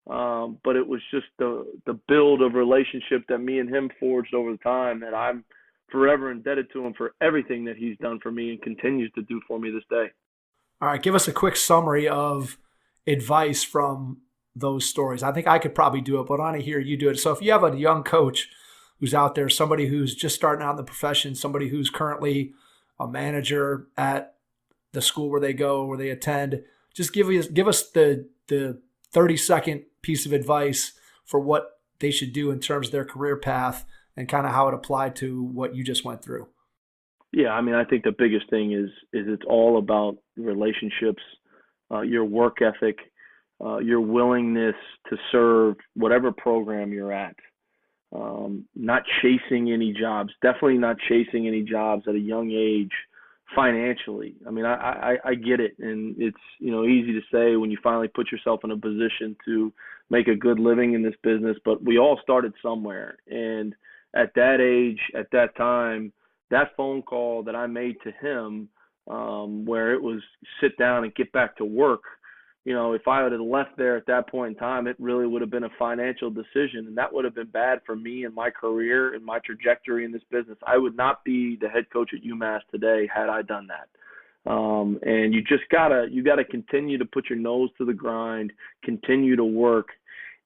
But it was just the build of relationship that me and him forged over the time that I'm forever indebted to him for everything that he's done for me and continues to do for me this day. All right, give us a quick summary of advice from those stories. I think I could probably do it, but I want to hear you do it. So if you have a young coach who's out there, somebody who's just starting out in the profession, somebody who's currently a manager at the school where they go, where they attend, just give us the 30-second piece of advice for what they should do in terms of their career path and kind of how it applied to what you just went through. Yeah, I mean, I think the biggest thing is it's all about relationships, your work ethic, your willingness to serve whatever program you're at. Not chasing any jobs, definitely not chasing any jobs at a young age financially. I mean, I get it. And it's, easy to say when you finally put yourself in a position to make a good living in this business, but we all started somewhere. And at that age, at that time, that phone call that I made to him, where it was sit down and get back to work, if I had left there at that point in time, it really would have been a financial decision, and that would have been bad for me and my career and my trajectory in this business. I would not be the head coach at UMass today had I done that. And you just gotta continue to put your nose to the grind, continue to work,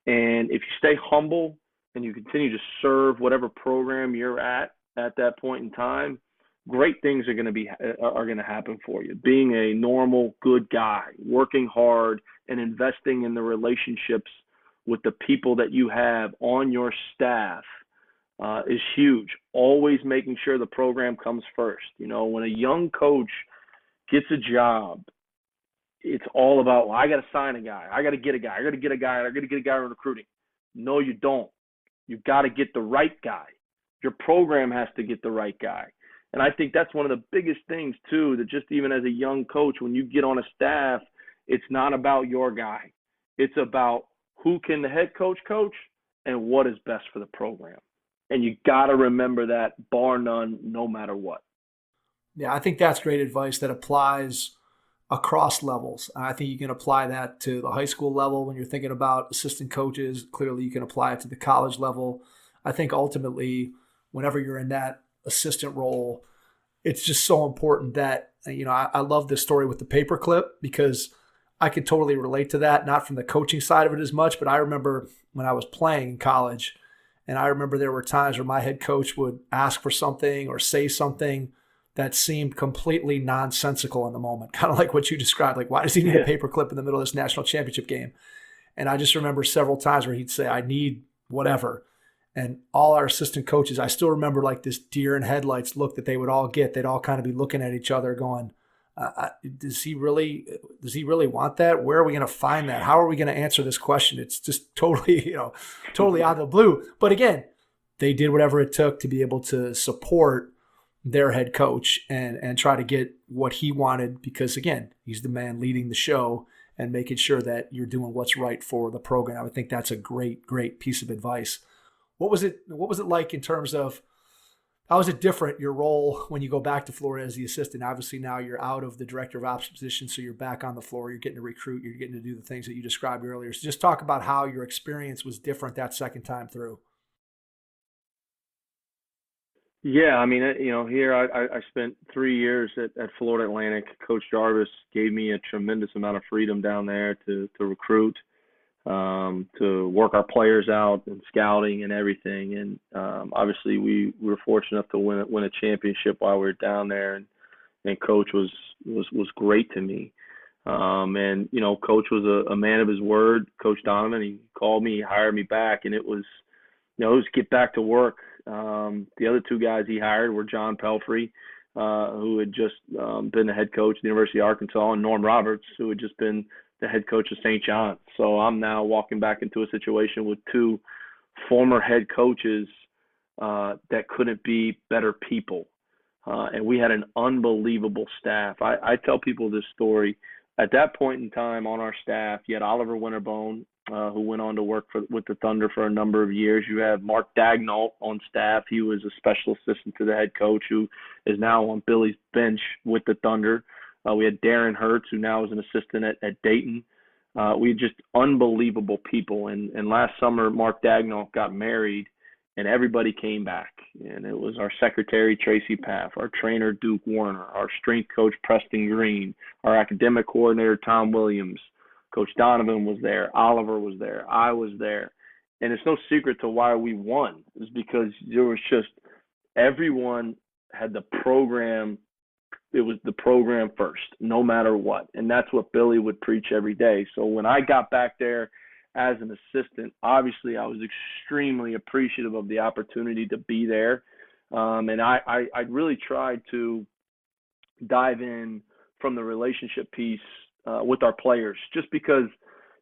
and if you stay humble and you continue to serve whatever program you're at that point in time, great things are going to happen for you. Being a normal, good guy, working hard, and investing in the relationships with the people that you have on your staff is huge. Always making sure the program comes first. When a young coach gets a job, it's all about, well, I got to sign a guy. I got to get a guy. I got to get a guy. I got to get a guy in recruiting. No, you don't. You got to get the right guy. Your program has to get the right guy. And I think that's one of the biggest things, too, that just even as a young coach, when you get on a staff, it's not about your guy. It's about who can the head coach and what is best for the program. And you got to remember that, bar none, no matter what. Yeah, I think that's great advice that applies across levels. I think you can apply that to the high school level when you're thinking about assistant coaches. Clearly, you can apply it to the college level. I think ultimately, whenever you're in that assistant role, it's just so important that, I love this story with the paperclip because I could totally relate to that, not from the coaching side of it as much, but I remember when I was playing in college, and I remember there were times where my head coach would ask for something or say something that seemed completely nonsensical in the moment, kind of like what you described. Like, why does he need a paperclip in the middle of this national championship game? And I just remember several times where he'd say, I need whatever. And all our assistant coaches, I still remember like this deer in headlights look that they would all get. They'd all kind of be looking at each other going, does he really want that? Where are we going to find that? How are we going to answer this question? It's just totally, totally out of the blue. But again, they did whatever it took to be able to support their head coach and try to get what he wanted, because again, he's the man leading the show and making sure that you're doing what's right for the program. I would think that's a great, great piece of advice. What was it like in terms of, how is it different, your role when you go back to Florida as the assistant? Obviously now you're out of the director of ops position, so you're back on the floor, you're getting to recruit, you're getting to do the things that you described earlier. So just talk about how your experience was different that second time through. Yeah, I mean, here I spent 3 years at Florida Atlantic. Coach Jarvis gave me a tremendous amount of freedom down there to recruit, to work our players out and scouting and everything. And obviously we were fortunate enough to win a championship while we were down there. And Coach was great to me. And Coach was a man of his word. Coach Donovan, he called me, he hired me back, and it was get back to work. The other two guys he hired were John Pelfrey, who had just been the head coach at the University of Arkansas, and Norm Roberts, who had just been the head coach of St. John's. So I'm now walking back into a situation with two former head coaches that couldn't be better people. And we had an unbelievable staff. I tell people this story. At that point in time on our staff, you had Oliver Winterbone, who went on to work with the Thunder for a number of years. You have Mark Dagnall on staff. He was a special assistant to the head coach, who is now on Billy's bench with the Thunder. We had Darren Hertz, who now is an assistant at Dayton. We had just unbelievable people. And last summer, Mark Dagnall got married, and everybody came back. And it was our secretary, Tracy Paff, our trainer, Duke Warner, our strength coach, Preston Green, our academic coordinator, Tom Williams. Coach Donovan was there. Oliver was there. I was there. And it's no secret to why we won. It's because there was just everyone had the program. It was the program first, no matter what. And that's what Billy would preach every day. So when I got back there as an assistant, obviously I was extremely appreciative of the opportunity to be there. And I really tried to dive in from the relationship piece with our players, just because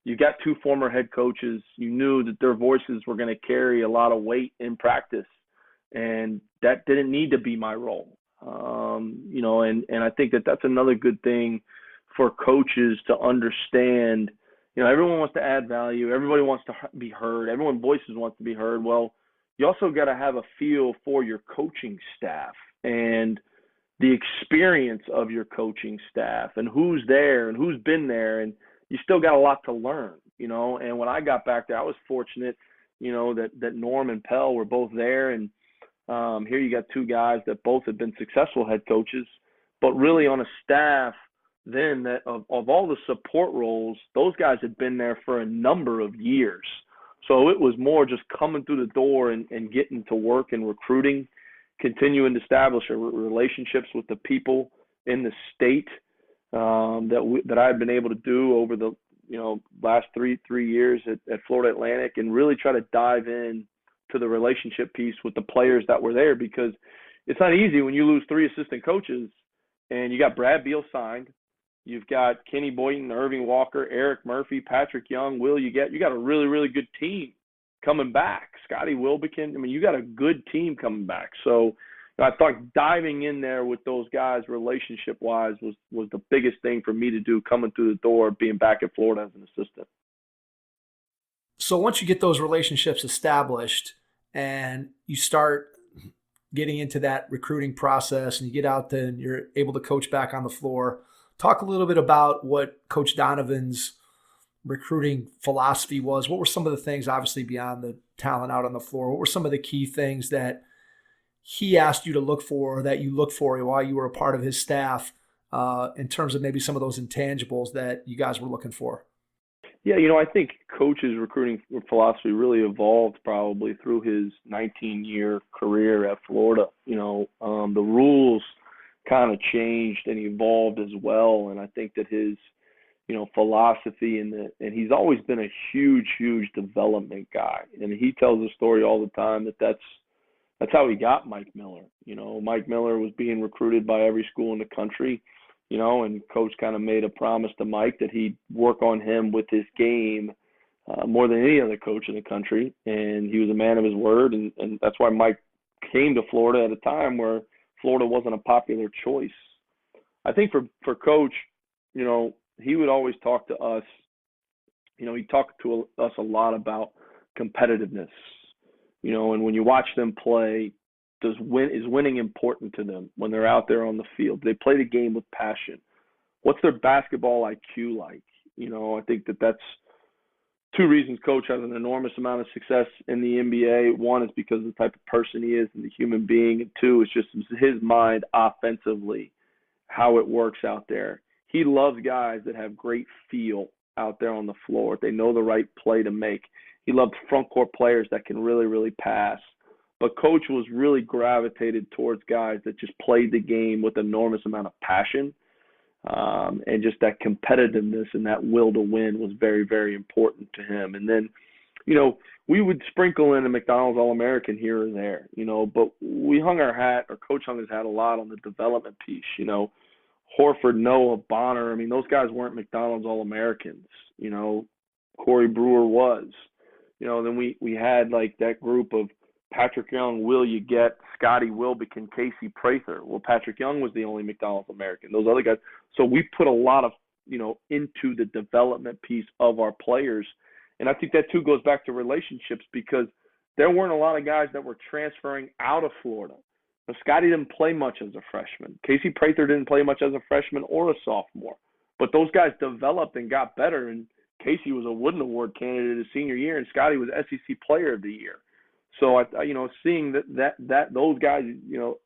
you got two former head coaches. You knew that their voices were going to carry a lot of weight in practice, and that didn't need to be my role. And I think that that's another good thing for coaches to understand. Everyone wants to add value. Everybody wants to be heard. Everyone's voices wants to be heard. Well, you also got to have a feel for your coaching staff and the experience of your coaching staff and who's there and who's been there. And you still got a lot to learn, And when I got back there, I was fortunate, that Norm and Pell were both there. And here you got two guys that both have been successful head coaches, but really on a staff then that of all the support roles, those guys had been there for a number of years. So it was more just coming through the door and getting to work and recruiting, continuing to establish relationships with the people in the state that I had been able to do over the last three years at Florida Atlantic, and really try to dive in to the relationship piece with the players that were there, because it's not easy when you lose three assistant coaches and you got Brad Beal signed. You've got Kenny Boynton, Irving Walker, Eric Murphy, Patrick Young, you got a really, really good team coming back. Scotty Wilbekin. You got a good team coming back. So I thought diving in there with those guys relationship-wise was the biggest thing for me to do coming through the door, being back at Florida as an assistant. So once you get those relationships established and you start getting into that recruiting process and you get out there and you're able to coach back on the floor, talk a little bit about what Coach Donovan's recruiting philosophy was. What were some of the things, obviously beyond the talent out on the floor, what were some of the key things that he asked you to look for, that you looked for while you were a part of his staff, in terms of maybe some of those intangibles that you guys were looking for? Yeah, I think Coach's recruiting philosophy really evolved probably through his 19-year career at Florida. The rules kind of changed and evolved as well, and I think that his philosophy and he's always been a huge development guy, and he tells the story all the time that's how he got Mike Miller. Mike Miller was being recruited by every school in the country, and Coach kind of made a promise to Mike that he'd work on him with his game more than any other coach in the country, and he was a man of his word, and that's why Mike came to Florida at a time where Florida wasn't a popular choice. I think for Coach, he would always talk to us. He talked to us a lot about competitiveness. And when you watch them play, is winning important to them when they're out there on the field? They play the game with passion. What's their basketball IQ like? I think that's two reasons Coach has an enormous amount of success in the NBA. One is because of the type of person he is and the human being. And two, is just his mind offensively, how it works out there. He loves guys that have great feel out there on the floor. They know the right play to make. He loved front court players that can really, really pass. But Coach was really gravitated towards guys that just played the game with enormous amount of passion. And just that competitiveness and that will to win was very, very important to him. And then, we would sprinkle in a McDonald's All-American here and there, but we hung our hat, or Coach hung his hat a lot on the development piece. Horford, Noah, Bonner, those guys weren't McDonald's All-Americans. Corey Brewer was. Then we had like that group of Patrick Young, Scotty Wilbekin, Casey Prather. Well, Patrick Young was the only McDonald's American. Those other guys. So we put a lot of, into the development piece of our players. And I think that too goes back to relationships, because there weren't a lot of guys that were transferring out of Florida. Now, Scotty didn't play much as a freshman. Casey Prather didn't play much as a freshman or a sophomore. But those guys developed and got better. And Casey was a Wooden Award candidate his senior year, and Scotty was SEC Player of the Year. So seeing that those guys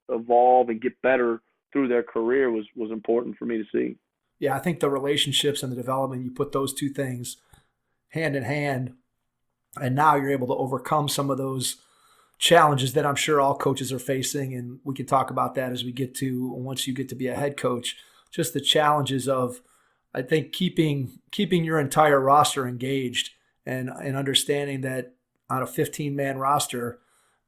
evolve and get better through their career was important for me to see. Yeah, I think the relationships and the development, you put those two things hand in hand, and now you're able to overcome some of those challenges that I'm sure all coaches are facing, and we can talk about that as we get to once you get to be a head coach. Just the challenges of, I think, keeping your entire roster engaged and understanding that on a 15-man roster,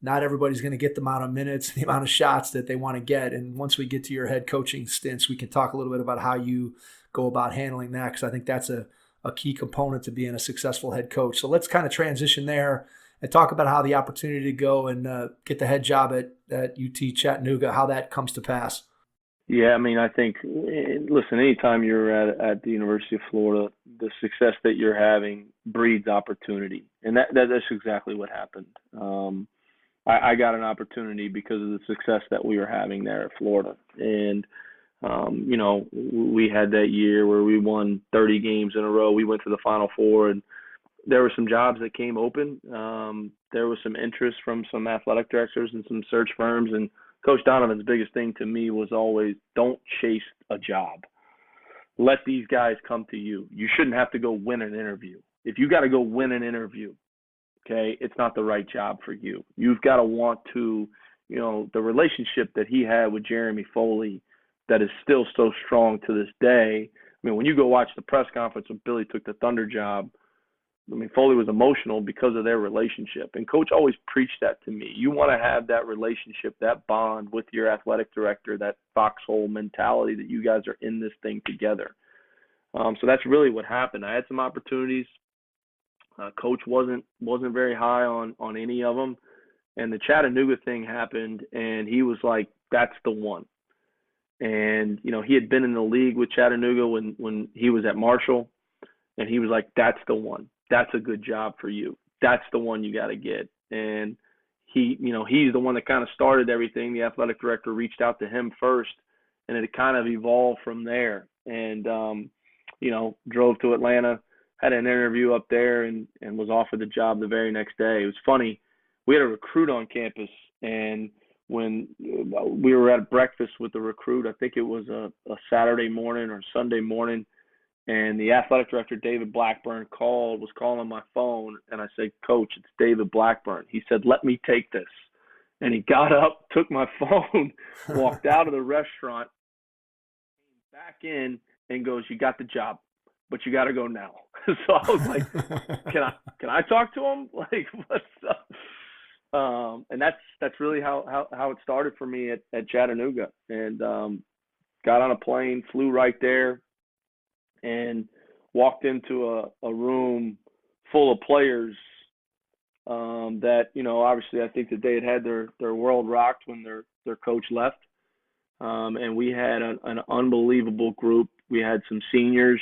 not everybody's going to get the amount of minutes, the amount of shots that they want to get. And once we get to your head coaching stints, we can talk a little bit about how you go about handling that, because I think that's a key component to being a successful head coach. So let's kind of transition there and talk about how the opportunity to go and get the head job at UT Chattanooga, how that comes to pass. Yeah, I mean, I think, listen, anytime you're at the University of Florida, the success that you're having breeds opportunity. And that's exactly what happened. I got an opportunity because of the success that we were having there at Florida. And, you know, we had that year where we won 30 games in a row. We went to the Final Four, and there were some jobs that came open. There was some interest from some athletic directors and some search firms. And Coach Donovan's biggest thing to me was always, don't chase a job. Let these guys come to you. You shouldn't have to go win an interview. If you got to go win an interview, okay, it's not the right job for you. You've got to want to, you know, the relationship that he had with Jeremy Foley that is still so strong to this day. I mean, when you go watch the press conference when Billy took the Thunder job, I mean, Foley was emotional because of their relationship. And Coach always preached that to me. You want to have that relationship, that bond with your athletic director, that foxhole mentality that you guys are in this thing together. So that's really what happened. I had some opportunities. Coach wasn't very high on any of them. And the Chattanooga thing happened, and he was like, that's the one. And, you know, he had been in the league with Chattanooga when he was at Marshall, and he was like, that's the one. That's a good job for you. That's the one you got to get. And he, you know, he's the one that kind of started everything. The athletic director reached out to him first, and it kind of evolved from there. And, you know, drove to Atlanta, had an interview up there, and was offered the job the very next day. It was funny. We had a recruit on campus, and when we were at breakfast with the recruit, I think it was a Saturday morning or Sunday morning, and the athletic director, David Blackburn, was calling my phone, and I said, Coach, it's David Blackburn. He said, let me take this. And he got up, took my phone, walked out of the restaurant, came back in, and goes, you got the job, but you got to go now. So I was like, can I talk to him? Like, what's up? And that's really how it started for me at Chattanooga. And got on a plane, flew right there, and walked into a room full of players that, you know, obviously I think that they had their world rocked when their coach left. And we had an unbelievable group. We had some seniors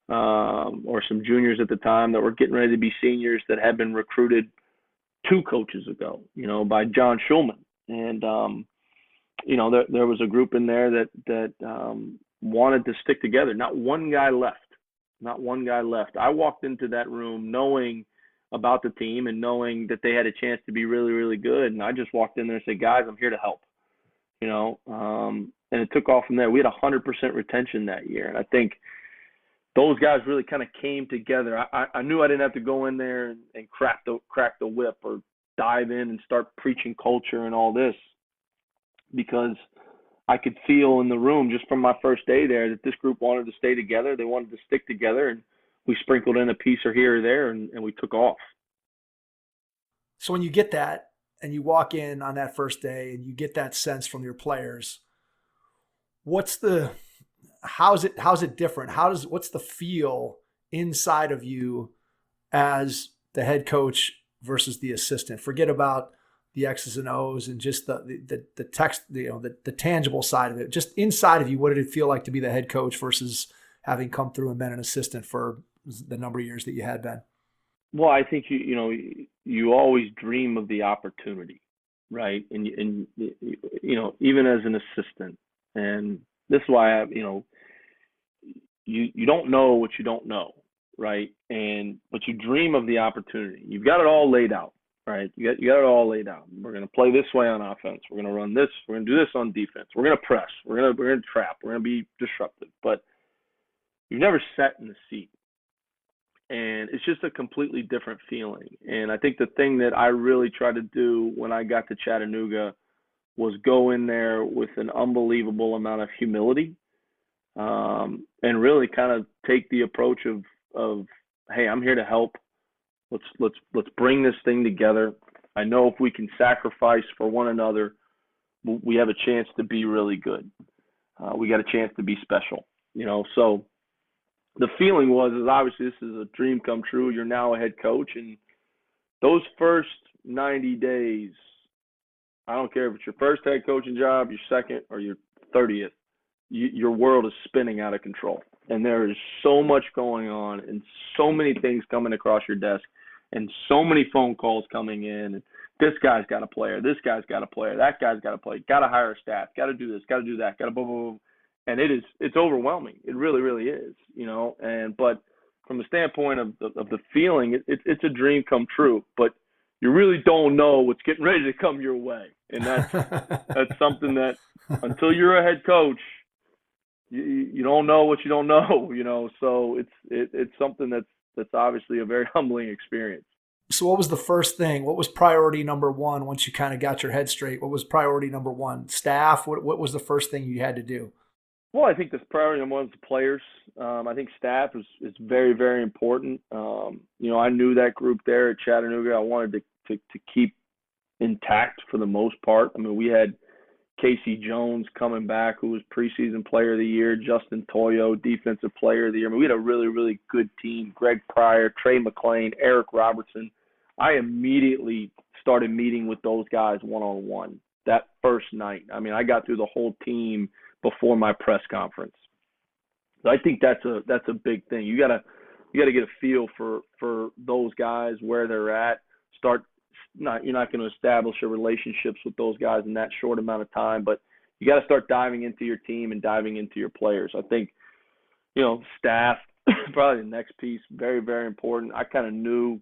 or some juniors at the time that were getting ready to be seniors that had been recruited 2 coaches ago, you know, by John Schulman. And, you know, there was a group in there that wanted to stick together. Not one guy left. I walked into that room knowing about the team and knowing that they had a chance to be really, really good. And I just walked in there and said, guys, I'm here to help, you know, and it took off from there. We had 100% retention that year. And I think those guys really kind of came together. I knew I didn't have to go in there and crack the whip or dive in and start preaching culture and all this, because I could feel in the room just from my first day there that this group wanted to stay together. They wanted to stick together, and we sprinkled in a piece or here or there, and we took off. So when you get that and you walk in on that first day and you get that sense from your players, how's it different? What's the feel inside of you as the head coach versus the assistant? Forget about the X's and O's and just the text, you know, the tangible side of it. Just inside of you, what did it feel like to be the head coach versus having come through and been an assistant for the number of years that you had been? Well, I think you always dream of the opportunity, right? And you know, even as an assistant, and this is why you don't know what you don't know, right? But you dream of the opportunity. You've got it all laid out, right? You got it all laid out. We're going to play this way on offense. We're going to run this. We're going to do this on defense. We're going to press. We're going to trap. We're going to be disruptive. But you've never sat in the seat, and it's just a completely different feeling. And I think the thing that I really tried to do when I got to Chattanooga was go in there with an unbelievable amount of humility, and really kind of take the approach of hey, I'm here to help. Let's bring this thing together. I know if we can sacrifice for one another, we have a chance to be really good. We got a chance to be special, So the feeling is obviously this is a dream come true. You're now a head coach, and those first 90 days, I don't care if it's your first head coaching job, your second, or your 30th, your world is spinning out of control. And there is so much going on and so many things coming across your desk and so many phone calls coming in. And this guy's got a player, this guy's got a player, that guy's got a player, got to hire a staff, got to do this, got to do that, got to blah, blah, blah. And it's overwhelming. It really, really is, but from the standpoint of the feeling, it's a dream come true, but you really don't know what's getting ready to come your way. And that's something that until you're a head coach, you don't know what you don't know, so it's something that's obviously a very humbling experience. So what was the first thing? What was priority number one once you kind of got your head straight? What was priority number one? Staff? What was the first thing you had to do? Well, I think the priority number one is the players. I think staff is very, very important. I knew that group there at Chattanooga. I wanted to keep intact for the most part. I mean, we had Casey Jones coming back, who was preseason player of the year, Justin Toyo, defensive player of the year. I mean, we had a really, really good team. Greg Pryor, Trey McLean, Eric Robertson. I immediately started meeting with those guys one-on-one that first night. I mean, I got through the whole team before my press conference. So I think that's a big thing. You gotta get a feel for those guys, where they're at. You're not going to establish a relationships with those guys in that short amount of time, but you got to start diving into your team and diving into your players. I think, staff, probably the next piece, very, very important. I kind of knew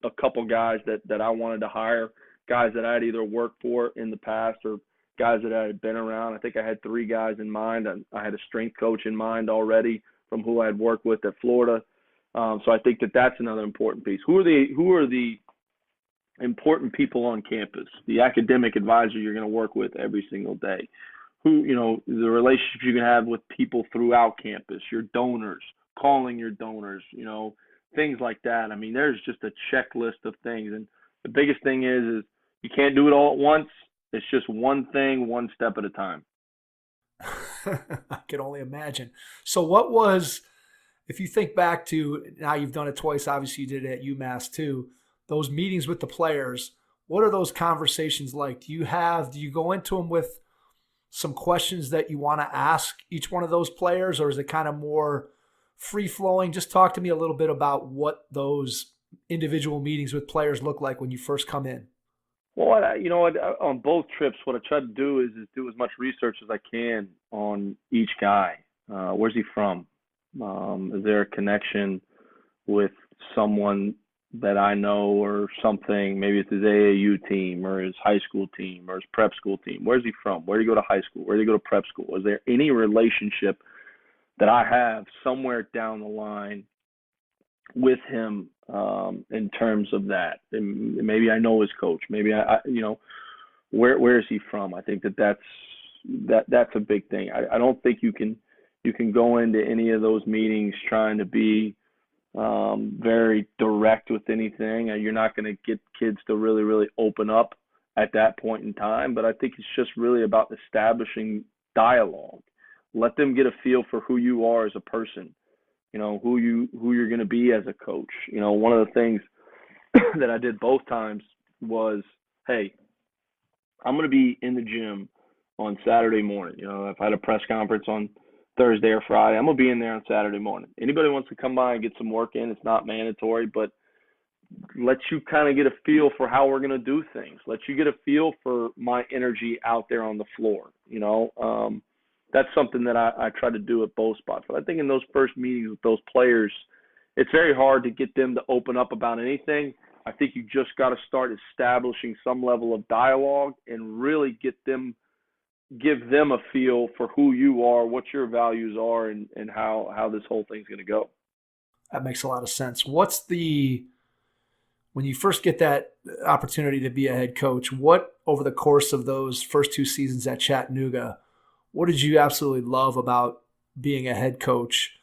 a couple guys that I wanted to hire, guys that I had either worked for in the past or guys that I had been around. I think I had 3 guys in mind. I had a strength coach in mind already from who I had worked with at Florida. So I think that's another important piece. Who are the important people on campus, the academic advisor you're going to work with every single day, the relationships you can have with people throughout campus, your donors, calling your donors, things like that. I mean, there's just a checklist of things. And the biggest thing is you can't do it all at once. It's just one thing, one step at a time. I can only imagine. So what was, if you think back to, now you've done it twice, obviously you did it at UMass too, those meetings with the players, what are those conversations like? Do you go into them with some questions that you want to ask each one of those players, or is it kind of more free flowing? Just talk to me a little bit about what those individual meetings with players look like when you first come in. Well, on both trips, what I try to do is do as much research as I can on each guy. Where's he from? Is there a connection with someone that I know or something? Maybe it's his AAU team or his high school team or his prep school team. Where's he from? Where did he go to high school? Where did he go to prep school? Is there any relationship that I have somewhere down the line with him in terms of that? And maybe I know his coach. Maybe where is he from? I think that's a big thing. I don't think you can go into any of those meetings trying to be very direct with anything. You're not going to get kids to really, really open up at that point in time. But I think it's just really about establishing dialogue. Let them get a feel for who you are as a person, who you're going to be as a coach. One of the things that I did both times was, hey, I'm going to be in the gym on Saturday morning. If I had a press conference on Thursday or Friday, I'm going to be in there on Saturday morning. Anybody wants to come by and get some work in, it's not mandatory, but let you kind of get a feel for how we're going to do things. Let you get a feel for my energy out there on the floor. That's something that I try to do at both spots. But I think in those first meetings with those players, it's very hard to get them to open up about anything. I think you just got to start establishing some level of dialogue and really give them a feel for who you are, what your values are, and how this whole thing's going to go. That makes a lot of sense. When you first get that opportunity to be a head coach, what over the course of those first 2 seasons at Chattanooga, what did you absolutely love about being a head coach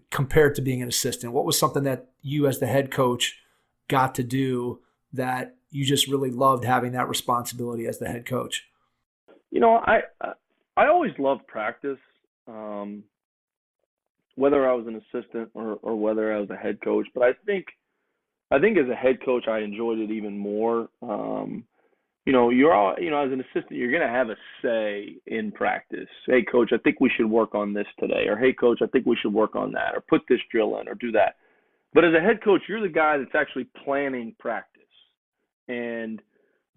compared to being an assistant? What was something that you as the head coach got to do that you just really loved having that responsibility as the head coach? I always loved practice, whether I was an assistant or whether I was a head coach. But I think as a head coach, I enjoyed it even more. As an assistant, you're going to have a say in practice. Hey, coach, I think we should work on this today. Or, hey, coach, I think we should work on that. Or put this drill in or do that. But as a head coach, you're the guy that's actually planning practice and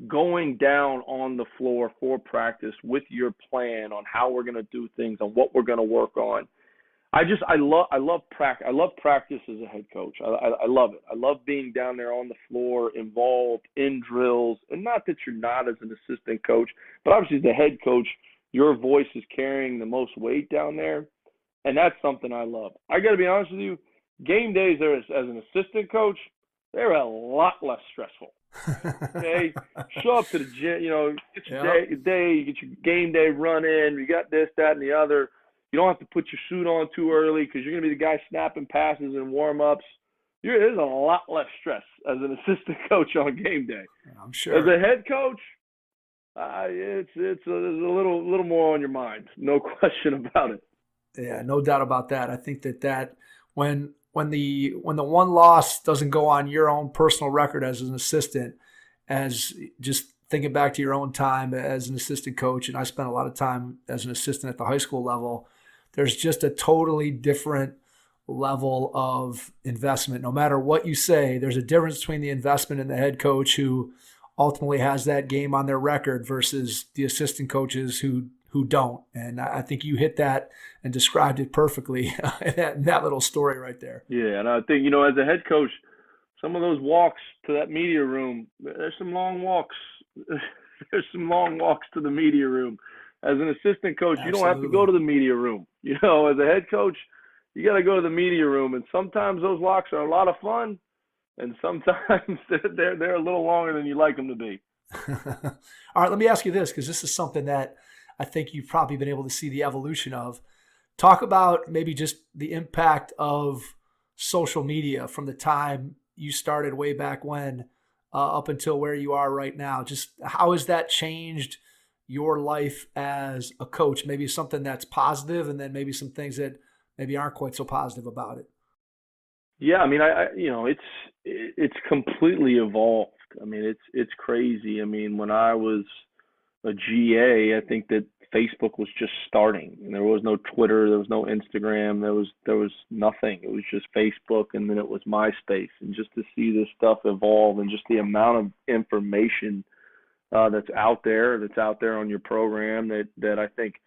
going down on the floor for practice with your plan on how we're going to do things, on what we're going to work on. I love practice as a head coach. I love it. I love being down there on the floor, involved in drills, and not that you're not as an assistant coach, but obviously as the head coach, your voice is carrying the most weight down there, and that's something I love. I got to be honest with you, game days there as an assistant coach, they're a lot less stressful. Okay, show up to the gym, get your day, you get your game day run in, you got this, that, and the other. You don't have to put your suit on too early because you're going to be the guy snapping passes and warm-ups. There's a lot less stress as an assistant coach on game day. I'm sure. As a head coach, it's a little more on your mind. No question about it. Yeah, no doubt about that. I think that when the one loss doesn't go on your own personal record as an assistant, as just thinking back to your own time as an assistant coach, and I spent a lot of time as an assistant at the high school level, there's just a totally different level of investment. No matter what you say, there's a difference between the investment in the head coach who ultimately has that game on their record versus the assistant coaches who don't. And I think you hit that and described it perfectly in that little story right there. Yeah, and I think, as a head coach, some of those walks to that media room, there's some long walks. There's some long walks to the media room. As an assistant coach, Absolutely. You don't have to go to the media room. As a head coach, you got to go to the media room, and sometimes those walks are a lot of fun, and sometimes they're a little longer than you like them to be. All right, let me ask you this, because this is something that I think you've probably been able to see the evolution of. Talk about maybe just the impact of social media from the time you started way back when up until where you are right now. Just how has that changed your life as a coach? Maybe something that's positive, and then maybe some things that maybe aren't quite so positive about it. Yeah, I mean, it's completely evolved. I mean, it's crazy. I mean, when I was a GA, I think that Facebook was just starting, and there was no Twitter, there was no Instagram, there was nothing. It was just Facebook, and then it was MySpace. And just to see this stuff evolve, and just the amount of information that's out there on your program, that I think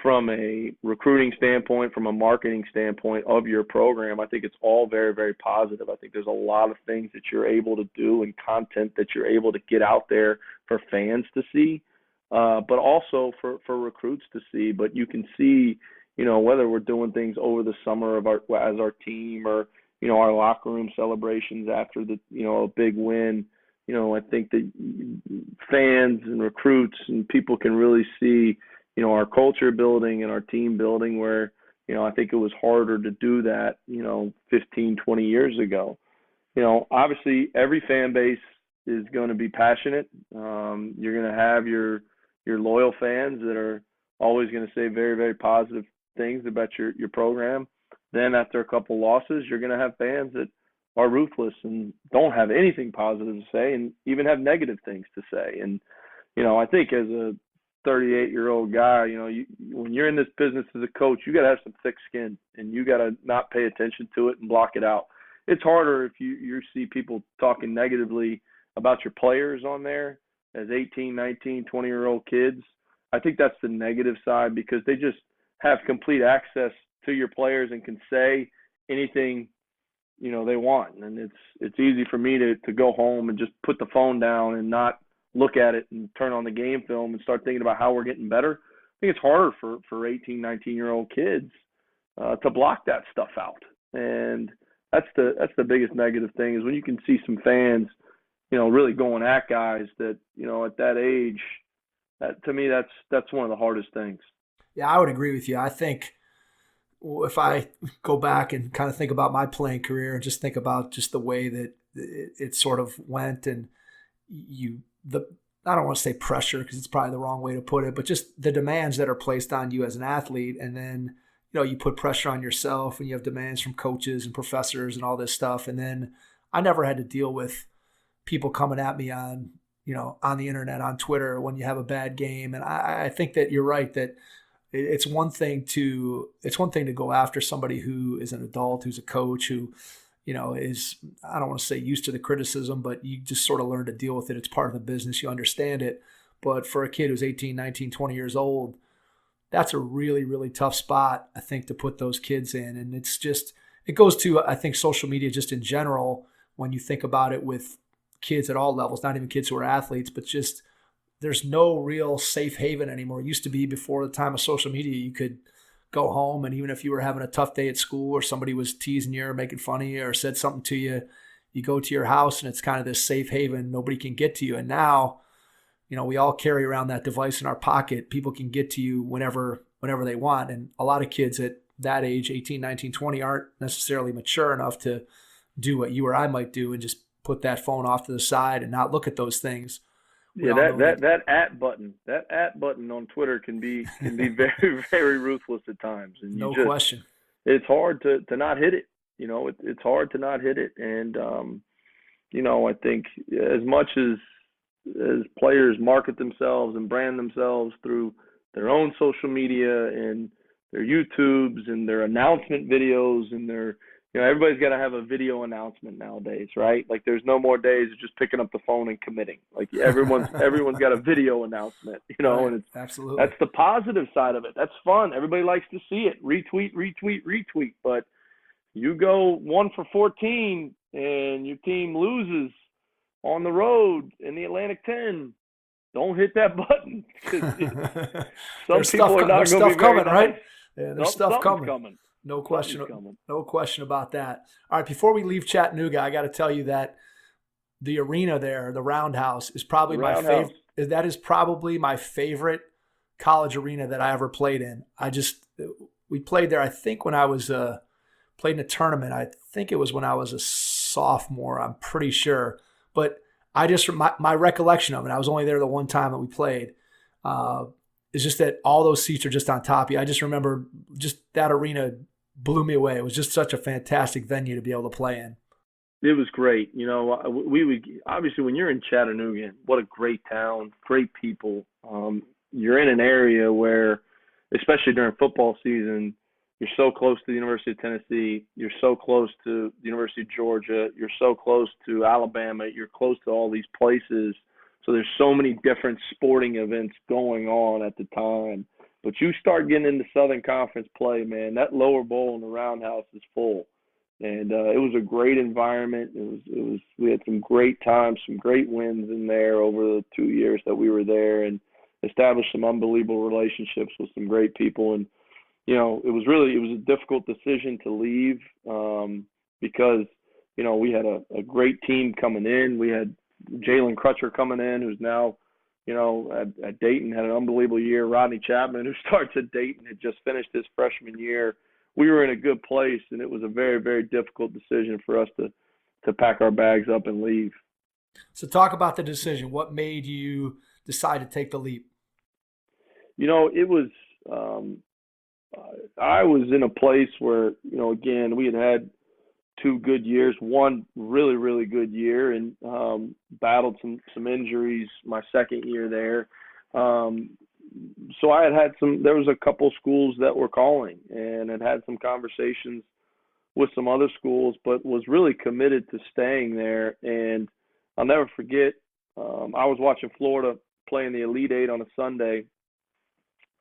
from a recruiting standpoint, from a marketing standpoint of your program, I think it's all very, very positive. I think there's a lot of things that you're able to do and content that you're able to get out there for fans to see, but also for recruits to see. But you can see, whether we're doing things over the summer as our team, or, our locker room celebrations after a big win. I think that fans and recruits and people can really see, our culture building and our team building, where, I think it was harder to do that, 15, 20 years ago. Obviously every fan base is going to be passionate. You're going to have your loyal fans that are always going to say very, very positive things about your program. Then after a couple losses, you're going to have fans that are ruthless and don't have anything positive to say, and even have negative things to say. And, I think as a 38-year-old guy, when you're in this business as a coach, you got to have some thick skin, and you got to not pay attention to it and block it out. It's harder if you see people talking negatively about your players on there as 18, 19, 20-year-old kids. I think that's the negative side, because they just have complete access to your players and can say anything they want. And it's easy for me to go home and just put the phone down and not look at it and turn on the game film and start thinking about how we're getting better. I think it's harder for 18, 19-year-old kids to block that stuff out. And that's the biggest negative thing, is when you can see some fans, really going at guys that, at that age. That, to me, that's one of the hardest things. Yeah, I would agree with you. I think if I go back and kind of think about my playing career and just think about just the way that it sort of went, and I don't want to say pressure because it's probably the wrong way to put it, but just the demands that are placed on you as an athlete. And then, you put pressure on yourself, and you have demands from coaches and professors and all this stuff. And then I never had to deal with people coming at me on the internet, on Twitter, when you have a bad game. And I think that you're right, that it's one thing to go after somebody who is an adult, who's a coach, who, is, I don't want to say used to the criticism, but you just sort of learn to deal with it. It's part of the business. You understand it. But for a kid who's 18, 19, 20 years old, that's a really, really tough spot, I think, to put those kids in. And it goes to, I think, social media just in general, when you think about it with kids at all levels, not even kids who are athletes, but just there's no real safe haven anymore. It used to be, before the time of social media, you could go home, and even if you were having a tough day at school, or somebody was teasing you or making fun of you or said something to you, you go to your house and it's kind of this safe haven. Nobody can get to you. And now, we all carry around that device in our pocket. People can get to you whenever they want. And a lot of kids at that age, 18, 19, 20, aren't necessarily mature enough to do what you or I might do and just put that phone off to the side and not look at those things. Yeah, that at button on Twitter can be very, very ruthless at times. And no question. It's hard to not hit it. It's hard to not hit it. And I think as much as players market themselves and brand themselves through their own social media and their YouTubes and their announcement videos and their everybody's got to have a video announcement nowadays, right? Like, there's no more days of just picking up the phone and committing. Like, everyone's got a video announcement, right. And Absolutely. That's the positive side of it. That's fun. Everybody likes to see it. Retweet. But you go 1 for 14 and your team loses on the road in the Atlantic 10. Don't hit that button. Some people are not going to be coming, nice. right? Yeah, there's stuff coming. No question about that. All right, before we leave Chattanooga, I got to tell you that the arena there, the Roundhouse, is probably my favorite. That is probably my favorite college arena that I ever played in. We played there, I think, when I was played in a tournament. I think it was when I was a sophomore, I'm pretty sure. But my recollection of it, I was only there the one time that we played, is just that all those seats are just on top of you. I just remember just that arena blew me away. It was just such a fantastic venue to be able to play in. It was great. We would, obviously, when you're in Chattanooga, what a great town, great people. You're in an area where, especially during football season, you're so close to the University of Tennessee. You're so close to the University of Georgia. You're so close to Alabama. You're close to all these places. So there's so many different sporting events going on at the time. But you start getting into Southern Conference play, man, that lower bowl in the Roundhouse is full. And it was a great environment. We had some great times, some great wins in there over the 2 years that we were there, and established some unbelievable relationships with some great people. And, it was a difficult decision to leave because, we had a great team coming in. We had Jalen Crutcher coming in, who's now, at Dayton, had an unbelievable year. Rodney Chapman, who starts at Dayton, had just finished his freshman year. We were in a good place, and it was a very, very difficult decision for us to pack our bags up and leave. So talk about the decision. What made you decide to take the leap? It was I was in a place where, again, we had 2 good years, one really, really good year, and battled some injuries my second year there. So I there was a couple schools that were calling, and had some conversations with some other schools, but was really committed to staying there. And I'll never forget, I was watching Florida playing the Elite Eight on a Sunday.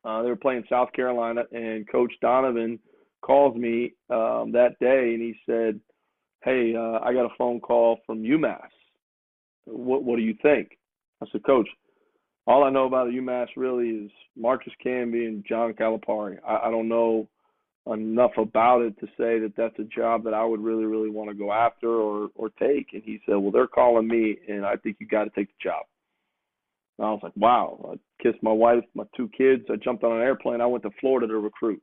They were playing South Carolina, and Coach Donovan calls me that day, and he said, "Hey, I got a phone call from Umass. What do you think?" I said, "Coach, all I know about UMass really is Marcus Camby and John Calipari. I don't know enough about it to say that that's a job that I would really, really want to go after or take." And he said, "Well, they're calling me, and I think you got to take the job." And I was like, wow. I kissed my wife, my 2 kids. I jumped on an airplane. I went to Florida to recruit.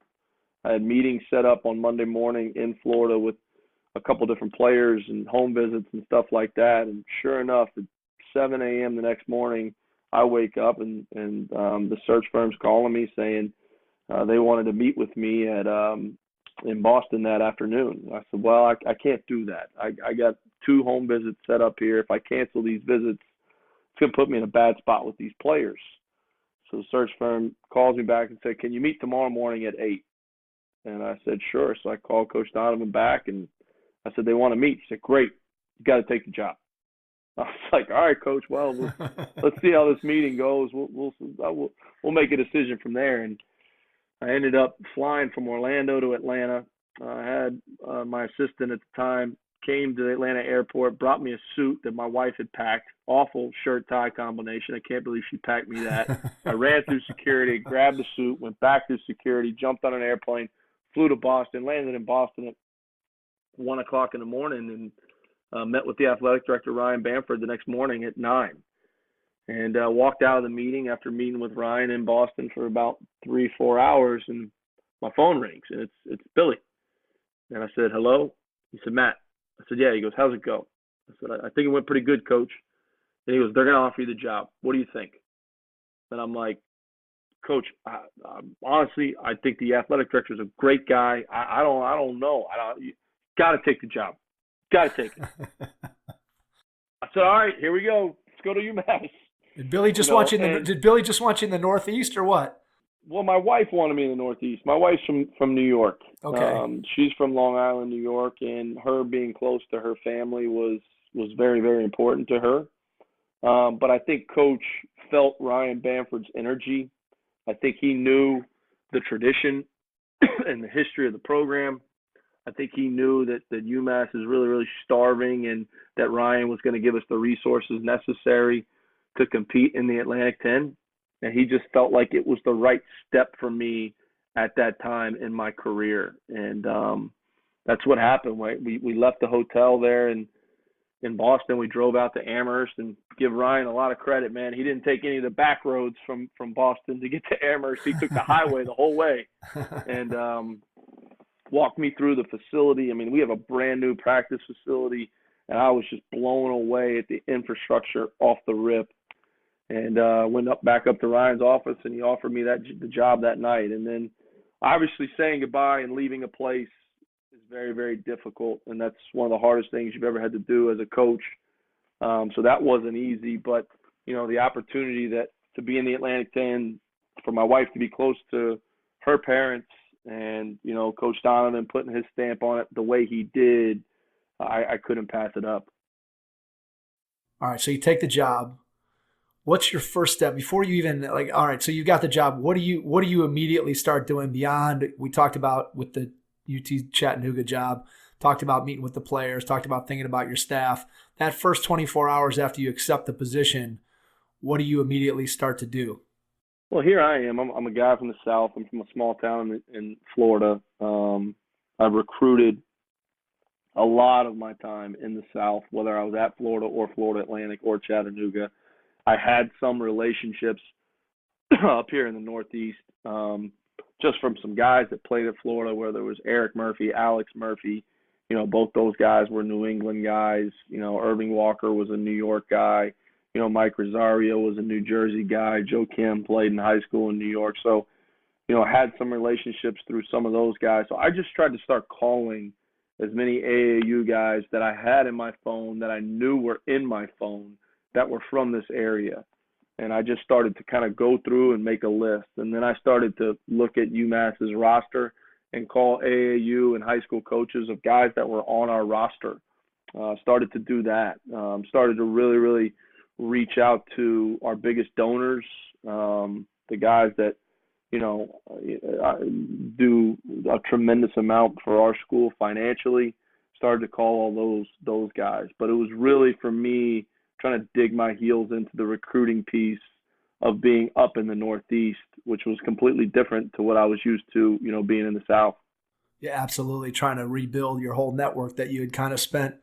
I had meetings set up on Monday morning in Florida with a couple different players and home visits and stuff like that. And sure enough, at 7 a.m. the next morning, I wake up and the search firm's calling me saying they wanted to meet with me at in Boston that afternoon. I said, well, I can't do that. I got 2 home visits set up here. If I cancel these visits, it's going to put me in a bad spot with these players. So the search firm calls me back and said, can you meet tomorrow morning at 8? And I said, sure. So I called Coach Donovan back, and I said, they want to meet. He said, great. You got to take the job. I was like, all right, Coach. Well, let's see how this meeting goes. We'll make a decision from there. And I ended up flying from Orlando to Atlanta. I had my assistant at the time came to the Atlanta airport, brought me a suit that my wife had packed. Awful shirt-tie combination. I can't believe she packed me that. I ran through security, grabbed the suit, went back through security, jumped on an airplane, flew to Boston, landed in Boston at 1 o'clock in the morning, and met with the athletic director, Ryan Bamford, the next morning at 9. And walked out of the meeting after meeting with Ryan in Boston for about 3-4 hours, and my phone rings, and it's Billy. And I said, hello? He said, Matt. I said, yeah. He goes, how's it go? I said, I think it went pretty good, Coach. And he goes, they're going to offer you the job. What do you think? And I'm like, Coach, honestly, I think the athletic director is a great guy. I don't know. You got to take the job. Got to take it. I said, all right, here we go. Let's go to UMass. Did Billy just want you in the Northeast or what? Well, my wife wanted me in the Northeast. My wife's from New York. Okay. She's from Long Island, New York, and her being close to her family was very, very important to her. But I think Coach felt Ryan Bamford's energy. I think he knew the tradition and the history of the program. I think he knew that UMass is really, really starving, and that Ryan was going to give us the resources necessary to compete in the Atlantic 10. And he just felt like it was the right step for me at that time in my career. And that's what happened. We left the hotel there in Boston. We drove out to Amherst, and give Ryan a lot of credit, man. He didn't take any of the back roads from Boston to get to Amherst. He took the highway the whole way and walked me through the facility. I mean, we have a brand new practice facility, and I was just blown away at the infrastructure off the rip. And went back up to Ryan's office, and he offered me the job that night. And then obviously saying goodbye and leaving a place is very, very difficult, and that's one of the hardest things you've ever had to do as a coach. So that wasn't easy, but the opportunity to be in the Atlantic 10, for my wife to be close to her parents, and Coach Donovan putting his stamp on it the way he did, I couldn't pass it up. All right, so you take the job. What's your first step before you even all right, so you got the job. What do you immediately start doing beyond, we talked about with the UT Chattanooga job, talked about meeting with the players, talked about thinking about your staff. That first 24 hours after you accept the position, what do you immediately start to do? Well, here I am. I'm a guy from the South. I'm from a small town in Florida. I've recruited a lot of my time in the South, whether I was at Florida or Florida Atlantic or Chattanooga. I had some relationships up here in the Northeast, just from some guys that played at Florida, where there was Eric Murphy, Alex Murphy. Both those guys were New England guys. Irving Walker was a New York guy. Mike Rosario was a New Jersey guy. Joe Kim played in high school in New York. So, I had some relationships through some of those guys. So I just tried to start calling as many AAU guys that I had in my phone, that I knew were in my phone, that were from this area. And I just started to kind of go through and make a list. And then I started to look at UMass's roster and call AAU and high school coaches of guys that were on our roster. Started to do that. Started to really, really reach out to our biggest donors, the guys that, do a tremendous amount for our school financially. Started to call all those guys. But it was really, for me, trying to dig my heels into the recruiting piece of being up in the Northeast, which was completely different to what I was used to, being in the South. Yeah, absolutely. Trying to rebuild your whole network that you had kind of spent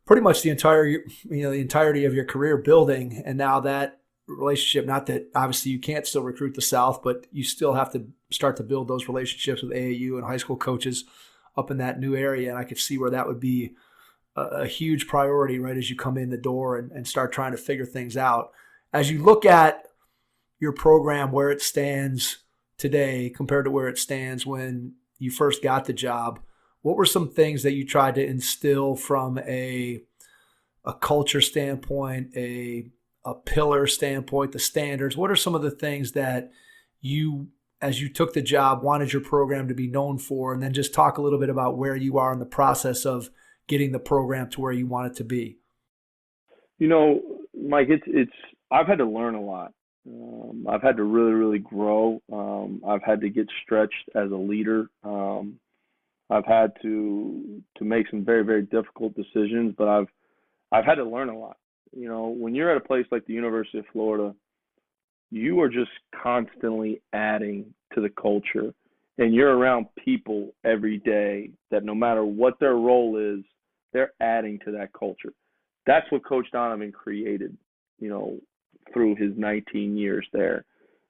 pretty much the entirety of your career building. And now that relationship, not that obviously you can't still recruit the South, but you still have to start to build those relationships with AAU and high school coaches up in that new area, and I could see where that would be a huge priority right as you come in the door and start trying to figure things out. As you look at your program, where it stands today compared to where it stands when you first got the job, what were some things that you tried to instill from a culture standpoint, a pillar standpoint, the standards? What are some of the things that you, as you took the job, wanted your program to be known for? And then just talk a little bit about where you are in the process of getting the program to where you want it to be. Mike, it's I've had to learn a lot. I've had to really, really grow. I've had to get stretched as a leader. I've had to make some very, very difficult decisions, but I've had to learn a lot. When you're at a place like the University of Florida, you are just constantly adding to the culture, and you're around people every day that no matter what their role is, they're adding to that culture. That's what Coach Donovan created, through his 19 years there.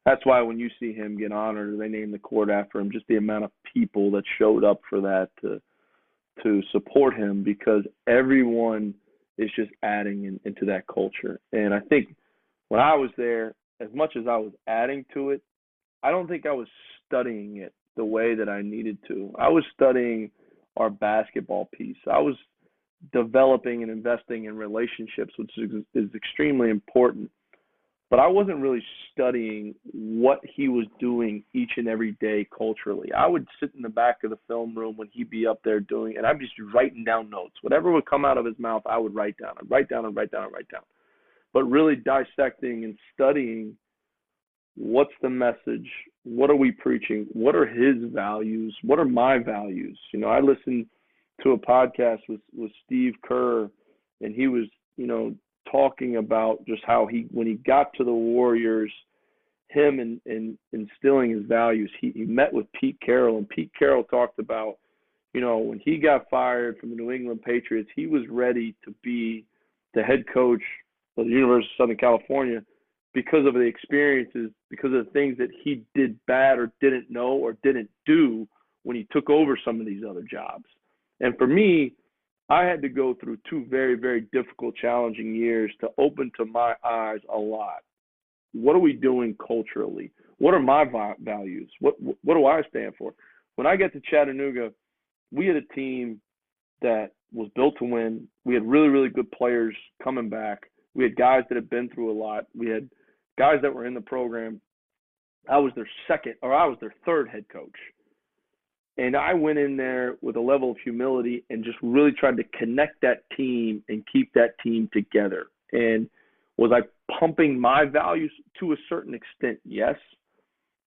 That's why when you see him get honored, they name the court after him, just the amount of people that showed up for that to support him, because everyone is just adding into that culture. And I think when I was there, as much as I was adding to it, I don't think I was studying it the way that I needed to. I was studying our basketball piece. I was developing and investing in relationships, which is extremely important. But I wasn't really studying what he was doing each and every day culturally. I would sit in the back of the film room when he'd be up there doing, and I'd just be writing down notes. Whatever would come out of his mouth, I would write down. I'd write down and write down and write down. But really dissecting and studying, what's the message? What are we preaching? What are his values? What are my values? I listened to a podcast with Steve Kerr, and he was, talking about just how when he got to the Warriors, him and instilling his values, he met with Pete Carroll, and Pete Carroll talked about, when he got fired from the New England Patriots, he was ready to be the head coach of the University of Southern California because of the experiences, because of the things that he did bad or didn't know or didn't do when he took over some of these other jobs. And for me, I had to go through 2 very, very difficult, challenging years to open to my eyes a lot. What are we doing culturally? What are my values? What do I stand for? When I got to Chattanooga, we had a team that was built to win. We had really, really good players coming back. We had guys that had been through a lot. We had guys that were in the program. I was their third head coach. And I went in there with a level of humility and just really tried to connect that team and keep that team together. And was I pumping my values to a certain extent? Yes.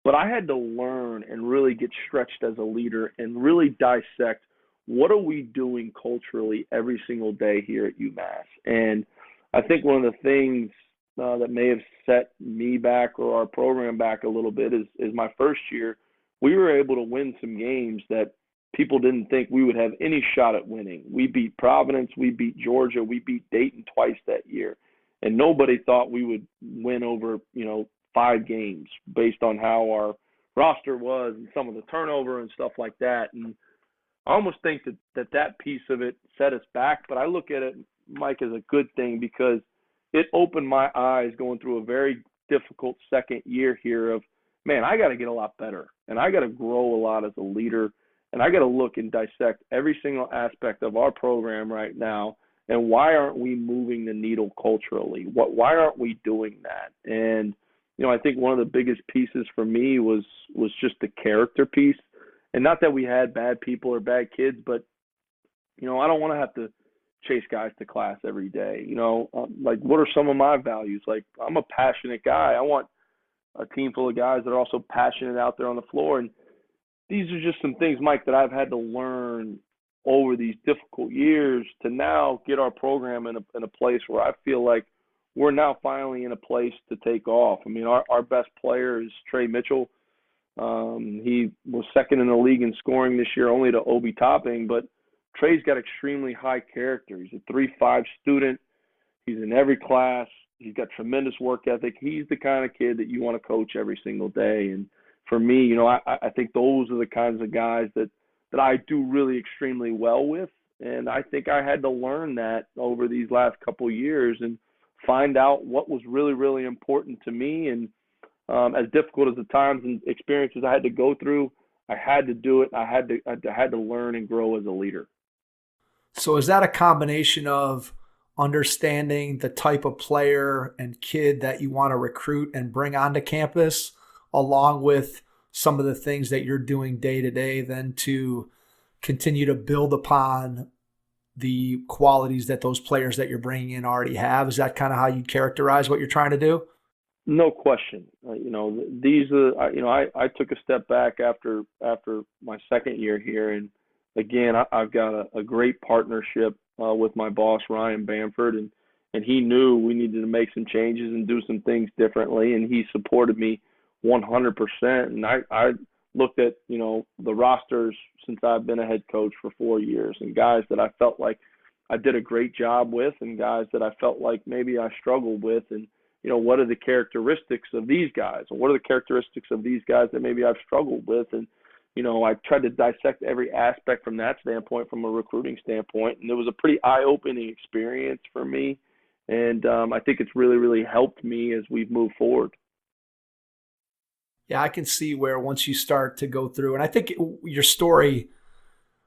But I had to learn and really get stretched as a leader and really dissect, what are we doing culturally every single day here at UMass? And I think one of the things that may have set me back or our program back a little bit is my first year, we were able to win some games that people didn't think we would have any shot at winning. We beat Providence, we beat Georgia, we beat Dayton twice that year. And nobody thought we would win over, 5 games based on how our roster was and some of the turnover and stuff like that. And I almost think that piece of it set us back. But I look at it, Mike, as a good thing, because it opened my eyes going through a very difficult second year here of, man, I got to get a lot better, and I got to grow a lot as a leader, and I got to look and dissect every single aspect of our program right now, and why aren't we moving the needle culturally? Why aren't we doing that? And, I think one of the biggest pieces for me was just the character piece, and not that we had bad people or bad kids, but, I don't want to have to chase guys to class every day. What are some of my values? Like, I'm a passionate guy. I want a team full of guys that are also passionate out there on the floor. And these are just some things, Mike, that I've had to learn over these difficult years to now get our program in a place where I feel like we're now finally in a place to take off. I mean, our best player is Trey Mitchell. He was second in the league in scoring this year, only to Obi Topping, but Trey's got extremely high character. He's a 3.5 student. He's in every class. He's got tremendous work ethic. He's the kind of kid that you want to coach every single day. And for me, I think those are the kinds of guys that that I do really extremely well with. And I think I had to learn that over these last couple of years and find out what was really, really important to me. And as difficult as the times and experiences I had to go through, I had to do it. I had to learn and grow as a leader. So is that a combination of understanding the type of player and kid that you want to recruit and bring onto campus, along with some of the things that you're doing day to day, then to continue to build upon the qualities that those players that you're bringing in already have? Is that kind of how you characterize what you're trying to do? No question. These are, I took a step back after my second year here. And again, I've got a great partnership with my boss, Ryan Bamford, and he knew we needed to make some changes and do some things differently. And he supported me 100%. And I looked at, the rosters since I've been a head coach for 4 years, and guys that I felt like I did a great job with and guys that I felt like maybe I struggled with. And, what are the characteristics of these guys? And what are the characteristics of these guys that maybe I've struggled with? And, I tried to dissect every aspect from that standpoint, from a recruiting standpoint. And it was a pretty eye-opening experience for me. And I think it's really, really helped me as we've moved forward. Yeah, I can see where once you start to go through, and I think your story,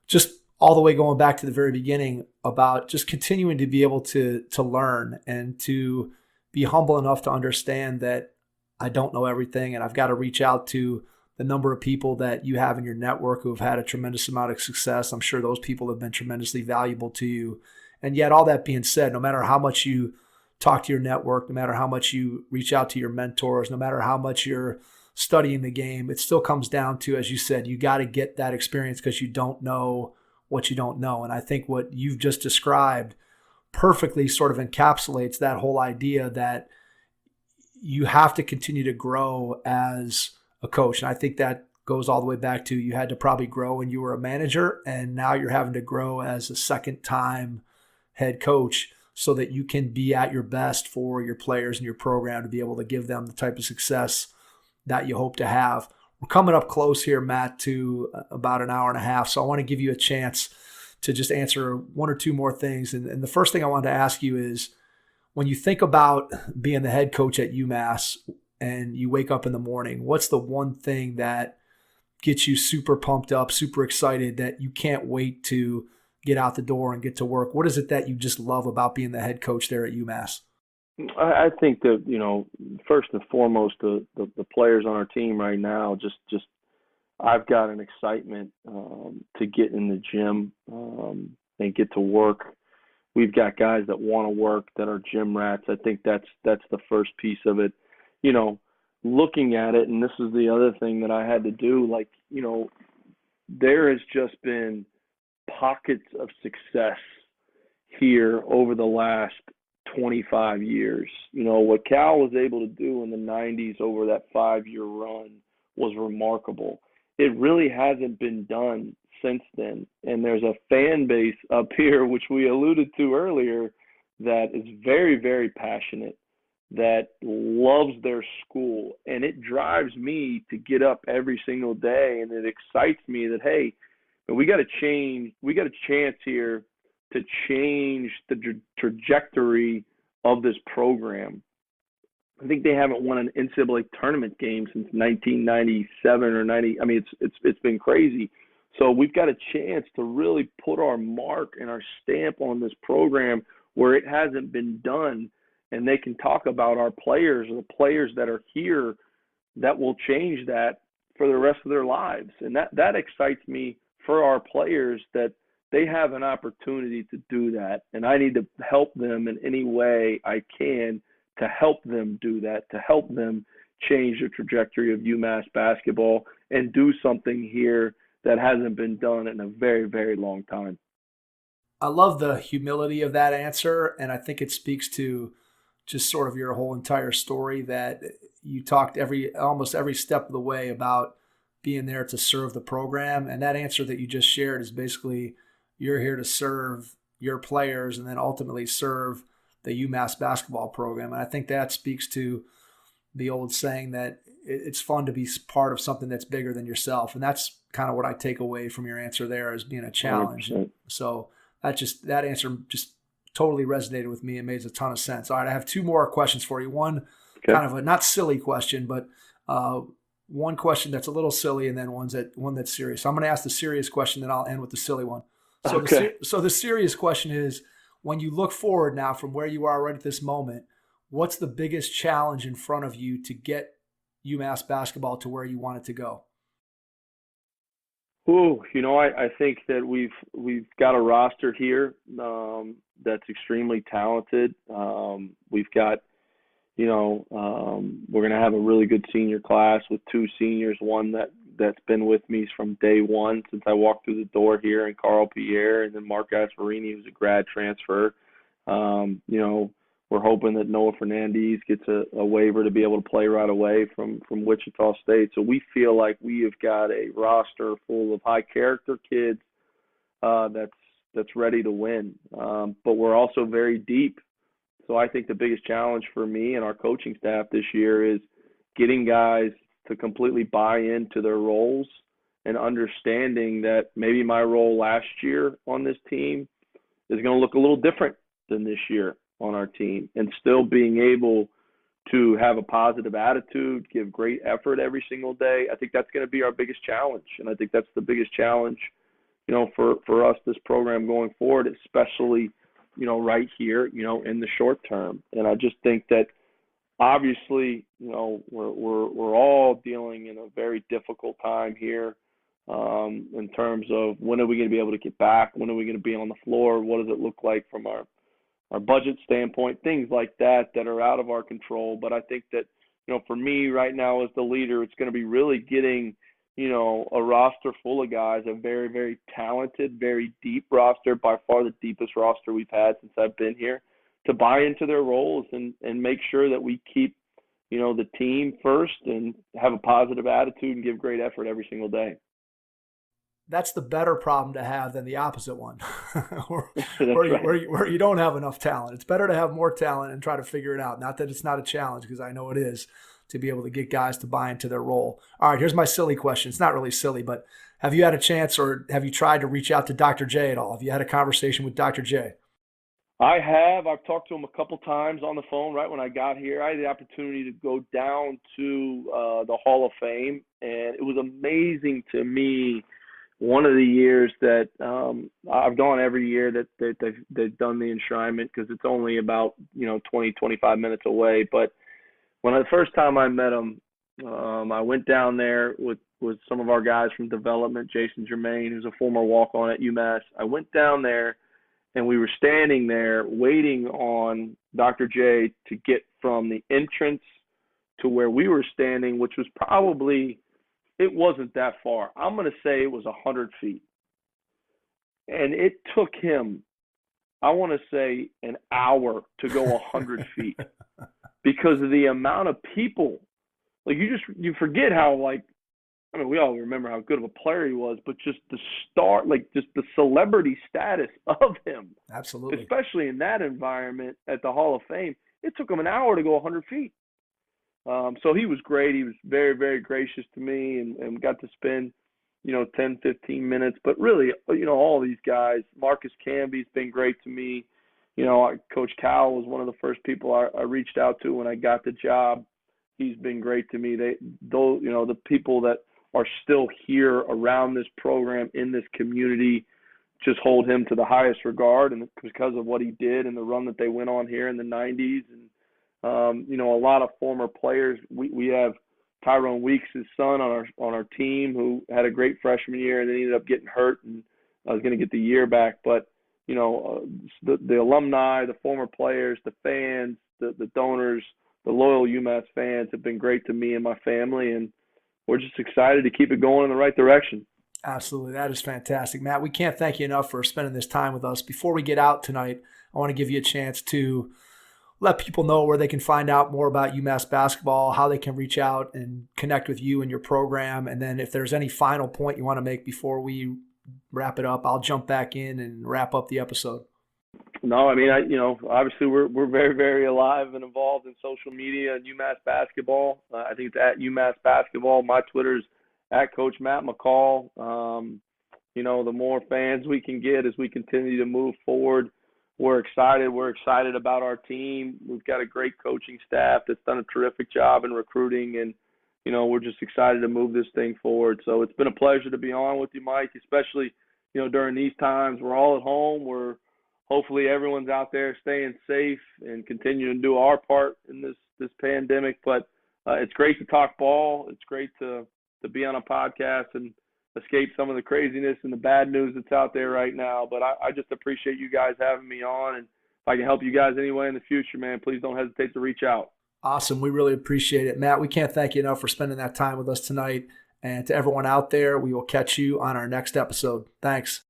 just all the way going back to the very beginning, about just continuing to be able to learn and to be humble enough to understand that I don't know everything, and I've got to reach out to the number of people that you have in your network who have had a tremendous amount of success. I'm sure those people have been tremendously valuable to you. And yet, all that being said, no matter how much you talk to your network, no matter how much you reach out to your mentors, no matter how much you're studying the game, it still comes down to, as you said, you got to get that experience because you don't know what you don't know. And I think what you've just described perfectly sort of encapsulates that whole idea that you have to continue to grow as a coach. And I think that goes all the way back to, you had to probably grow when you were a manager, and now you're having to grow as a second-time head coach so that you can be at your best for your players and your program to be able to give them the type of success that you hope to have. We're coming up close here, Matt, to about an hour and a half, so I want to give you a chance to just answer one or two more things. And the first thing I wanted to ask you is, when you think about being the head coach at UMass and you wake up in the morning, what's the one thing that gets you super pumped up, super excited, that you can't wait to get out the door and get to work? What is it that you just love about being the head coach there at UMass? I think that, first and foremost, the players on our team right now, just I've got an excitement to get in the gym and get to work. We've got guys that want to work, that are gym rats. I think that's the first piece of it. Looking at it, and this is the other thing that I had to do, there has just been pockets of success here over the last 25 years. What Cal was able to do in the 90s over that 5-year run was remarkable. It really hasn't been done since then. And there's a fan base up here, which we alluded to earlier, that is very, very passionate, that loves their school. And it drives me to get up every single day, and it excites me that, hey, we got a chance here to change the trajectory of this program. I think they haven't won an NCAA tournament game since 1997 or 90. I mean, it's been crazy. So we've got a chance to really put our mark and our stamp on this program where it hasn't been done. And they can talk about our players, or the players that are here, that will change that for the rest of their lives. And that excites me for our players, that they have an opportunity to do that. And I need to help them in any way I can to help them do that, to help them change the trajectory of UMass basketball and do something here that hasn't been done in a very, very long time. I love the humility of that answer, and I think it speaks to just sort of your whole entire story, that you talked almost every step of the way about being there to serve the program. And that answer that you just shared is basically, you're here to serve your players and then ultimately serve the UMass basketball program. And I think that speaks to the old saying that it's fun to be part of something that's bigger than yourself. And that's kind of what I take away from your answer there as being a challenge. 100%. So that answer just totally resonated with me and made a ton of sense. All right, I have two more questions for you. One kind of a not silly question, but one question that's a little silly, and then one that's serious. So I'm going to ask the serious question, then I'll end with the silly one. So the serious question is, when you look forward now from where you are right at this moment, what's the biggest challenge in front of you to get UMass basketball to where you want it to go? I think that we've got a roster here that's extremely talented. We've got, we're going to have a really good senior class with two seniors, one that's been with me from day one since I walked through the door here, and Carl Pierre, and then Mark Asperini, who's a grad transfer. We're hoping that Noah Fernandez gets a waiver to be able to play right away from Wichita State. So we feel like we have got a roster full of high-character kids that's ready to win. But we're also very deep. So I think the biggest challenge for me and our coaching staff this year is getting guys to completely buy into their roles and understanding that maybe my role last year on this team is going to look a little different than this year on our team, and still being able to have a positive attitude, give great effort every single day. I think that's going to be our biggest challenge. And I think that's the biggest challenge, for us, this program going forward, especially, right here, in the short term. And I just think that obviously, we're all dealing in a very difficult time here in terms of when are we going to be able to get back? When are we going to be on the floor? What does it look like from our budget standpoint, things like that are out of our control. But I think that, for me right now as the leader, it's going to be really getting, a roster full of guys, a very, very talented, very deep roster, by far the deepest roster we've had since I've been here, to buy into their roles and make sure that we keep, the team first and have a positive attitude and give great effort every single day. That's the better problem to have than the opposite one, where you don't have enough talent. It's better to have more talent and try to figure it out. Not that it's not a challenge, because I know it is, to be able to get guys to buy into their role. All right, here's my silly question. It's not really silly, but have you had a chance, or have you tried to reach out to Dr. J at all? Have you had a conversation with Dr. J? I have. I've talked to him a couple times on the phone right when I got here. I had the opportunity to go down to the Hall of Fame, and it was amazing to me. One of the years that I've gone every year that they've done the enshrinement, because it's only about 20, 25 minutes away. But the first time I met him, I went down there with some of our guys from development, Jason Germain, who's a former walk-on at UMass. I went down there, and we were standing there waiting on Dr. J to get from the entrance to where we were standing, which was probably – it wasn't that far. I'm going to say it was 100 feet. And it took him, I want to say, an hour to go 100 feet because of the amount of people. Like, you forget how, we all remember how good of a player he was, but just the just the celebrity status of him. Absolutely. Especially in that environment at the Hall of Fame. It took him an hour to go 100 feet. So he was great. He was very, very gracious to me, and got to spend, 10, 15 minutes. But really, all these guys, Marcus Camby's been great to me. Coach Cowell was one of the first people I reached out to when I got the job. He's been great to me. The people that are still here around this program in this community just hold him to the highest regard, and because of what he did and the run that they went on here in the 90s. And a lot of former players. We have Tyrone Weeks' son on our team, who had a great freshman year and then ended up getting hurt and was going to get the year back. But the alumni, the former players, the fans, the donors, the loyal UMass fans have been great to me and my family, and we're just excited to keep it going in the right direction. Absolutely. That is fantastic. Matt, we can't thank you enough for spending this time with us. Before we get out tonight, I want to give you a chance to let people know where they can find out more about UMass basketball, how they can reach out and connect with you and your program. And then if there's any final point you want to make before we wrap it up, I'll jump back in and wrap up the episode. No, I mean, obviously we're very, very alive and involved in social media and UMass basketball. I think it's at UMass basketball. My Twitter's at Coach Matt McCall. The more fans we can get as we continue to move forward, we're excited. We're excited about our team. We've got a great coaching staff that's done a terrific job in recruiting, and we're just excited to move this thing forward. So it's been a pleasure to be on with you, Mike, especially during these times. We're all at home. Hopefully everyone's out there staying safe and continuing to do our part in this pandemic. But it's great to talk ball. It's great to be on a podcast and escape some of the craziness and the bad news that's out there right now. But I just appreciate you guys having me on. And if I can help you guys anyway in the future, man, please don't hesitate to reach out. Awesome. We really appreciate it. Matt, we can't thank you enough for spending that time with us tonight. And to everyone out there, we will catch you on our next episode. Thanks.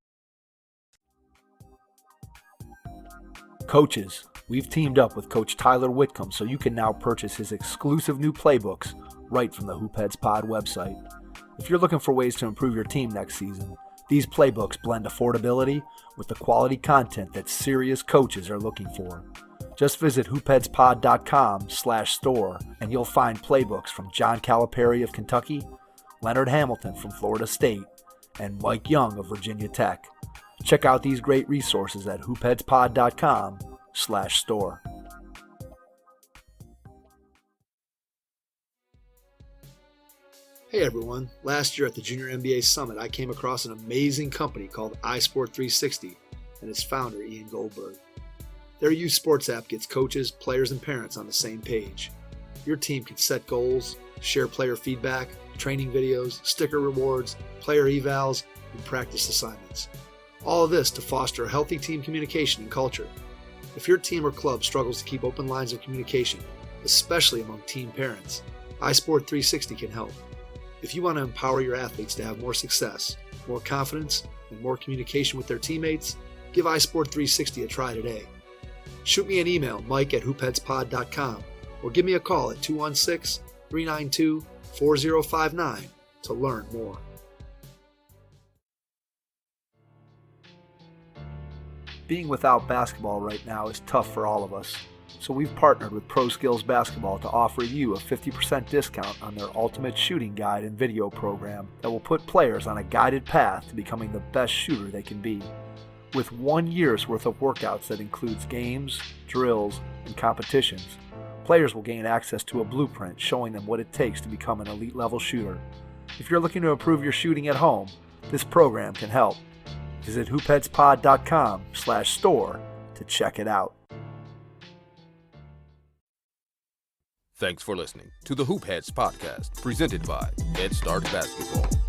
Coaches, we've teamed up with Coach Tyler Whitcomb so you can now purchase his exclusive new playbooks right from the Hoopheads Pod website. If you're looking for ways to improve your team next season, these playbooks blend affordability with the quality content that serious coaches are looking for. Just visit hoopheadspod.com/store and you'll find playbooks from John Calipari of Kentucky, Leonard Hamilton from Florida State, and Mike Young of Virginia Tech. Check out these great resources at hoopheadspod.com/store. Hey everyone, last year at the Junior NBA Summit, I came across an amazing company called iSport360 and its founder, Ian Goldberg. Their youth sports app gets coaches, players, and parents on the same page. Your team can set goals, share player feedback, training videos, sticker rewards, player evals, and practice assignments. All of this to foster a healthy team communication and culture. If your team or club struggles to keep open lines of communication, especially among teen parents, iSport360 can help. If you want to empower your athletes to have more success, more confidence, and more communication with their teammates, give iSport360 a try today. Shoot me an email, mike@hoopheadspod.com, or give me a call at 216-392-4059 to learn more. Being without basketball right now is tough for all of us, so we've partnered with Pro Skills Basketball to offer you a 50% discount on their Ultimate Shooting Guide and video program that will put players on a guided path to becoming the best shooter they can be. With 1 year's worth of workouts that includes games, drills, and competitions, players will gain access to a blueprint showing them what it takes to become an elite level shooter. If you're looking to improve your shooting at home, this program can help. Visit hoopheadspod.com/store to check it out. Thanks for listening to the Hoop Heads Podcast, presented by Head Start Basketball.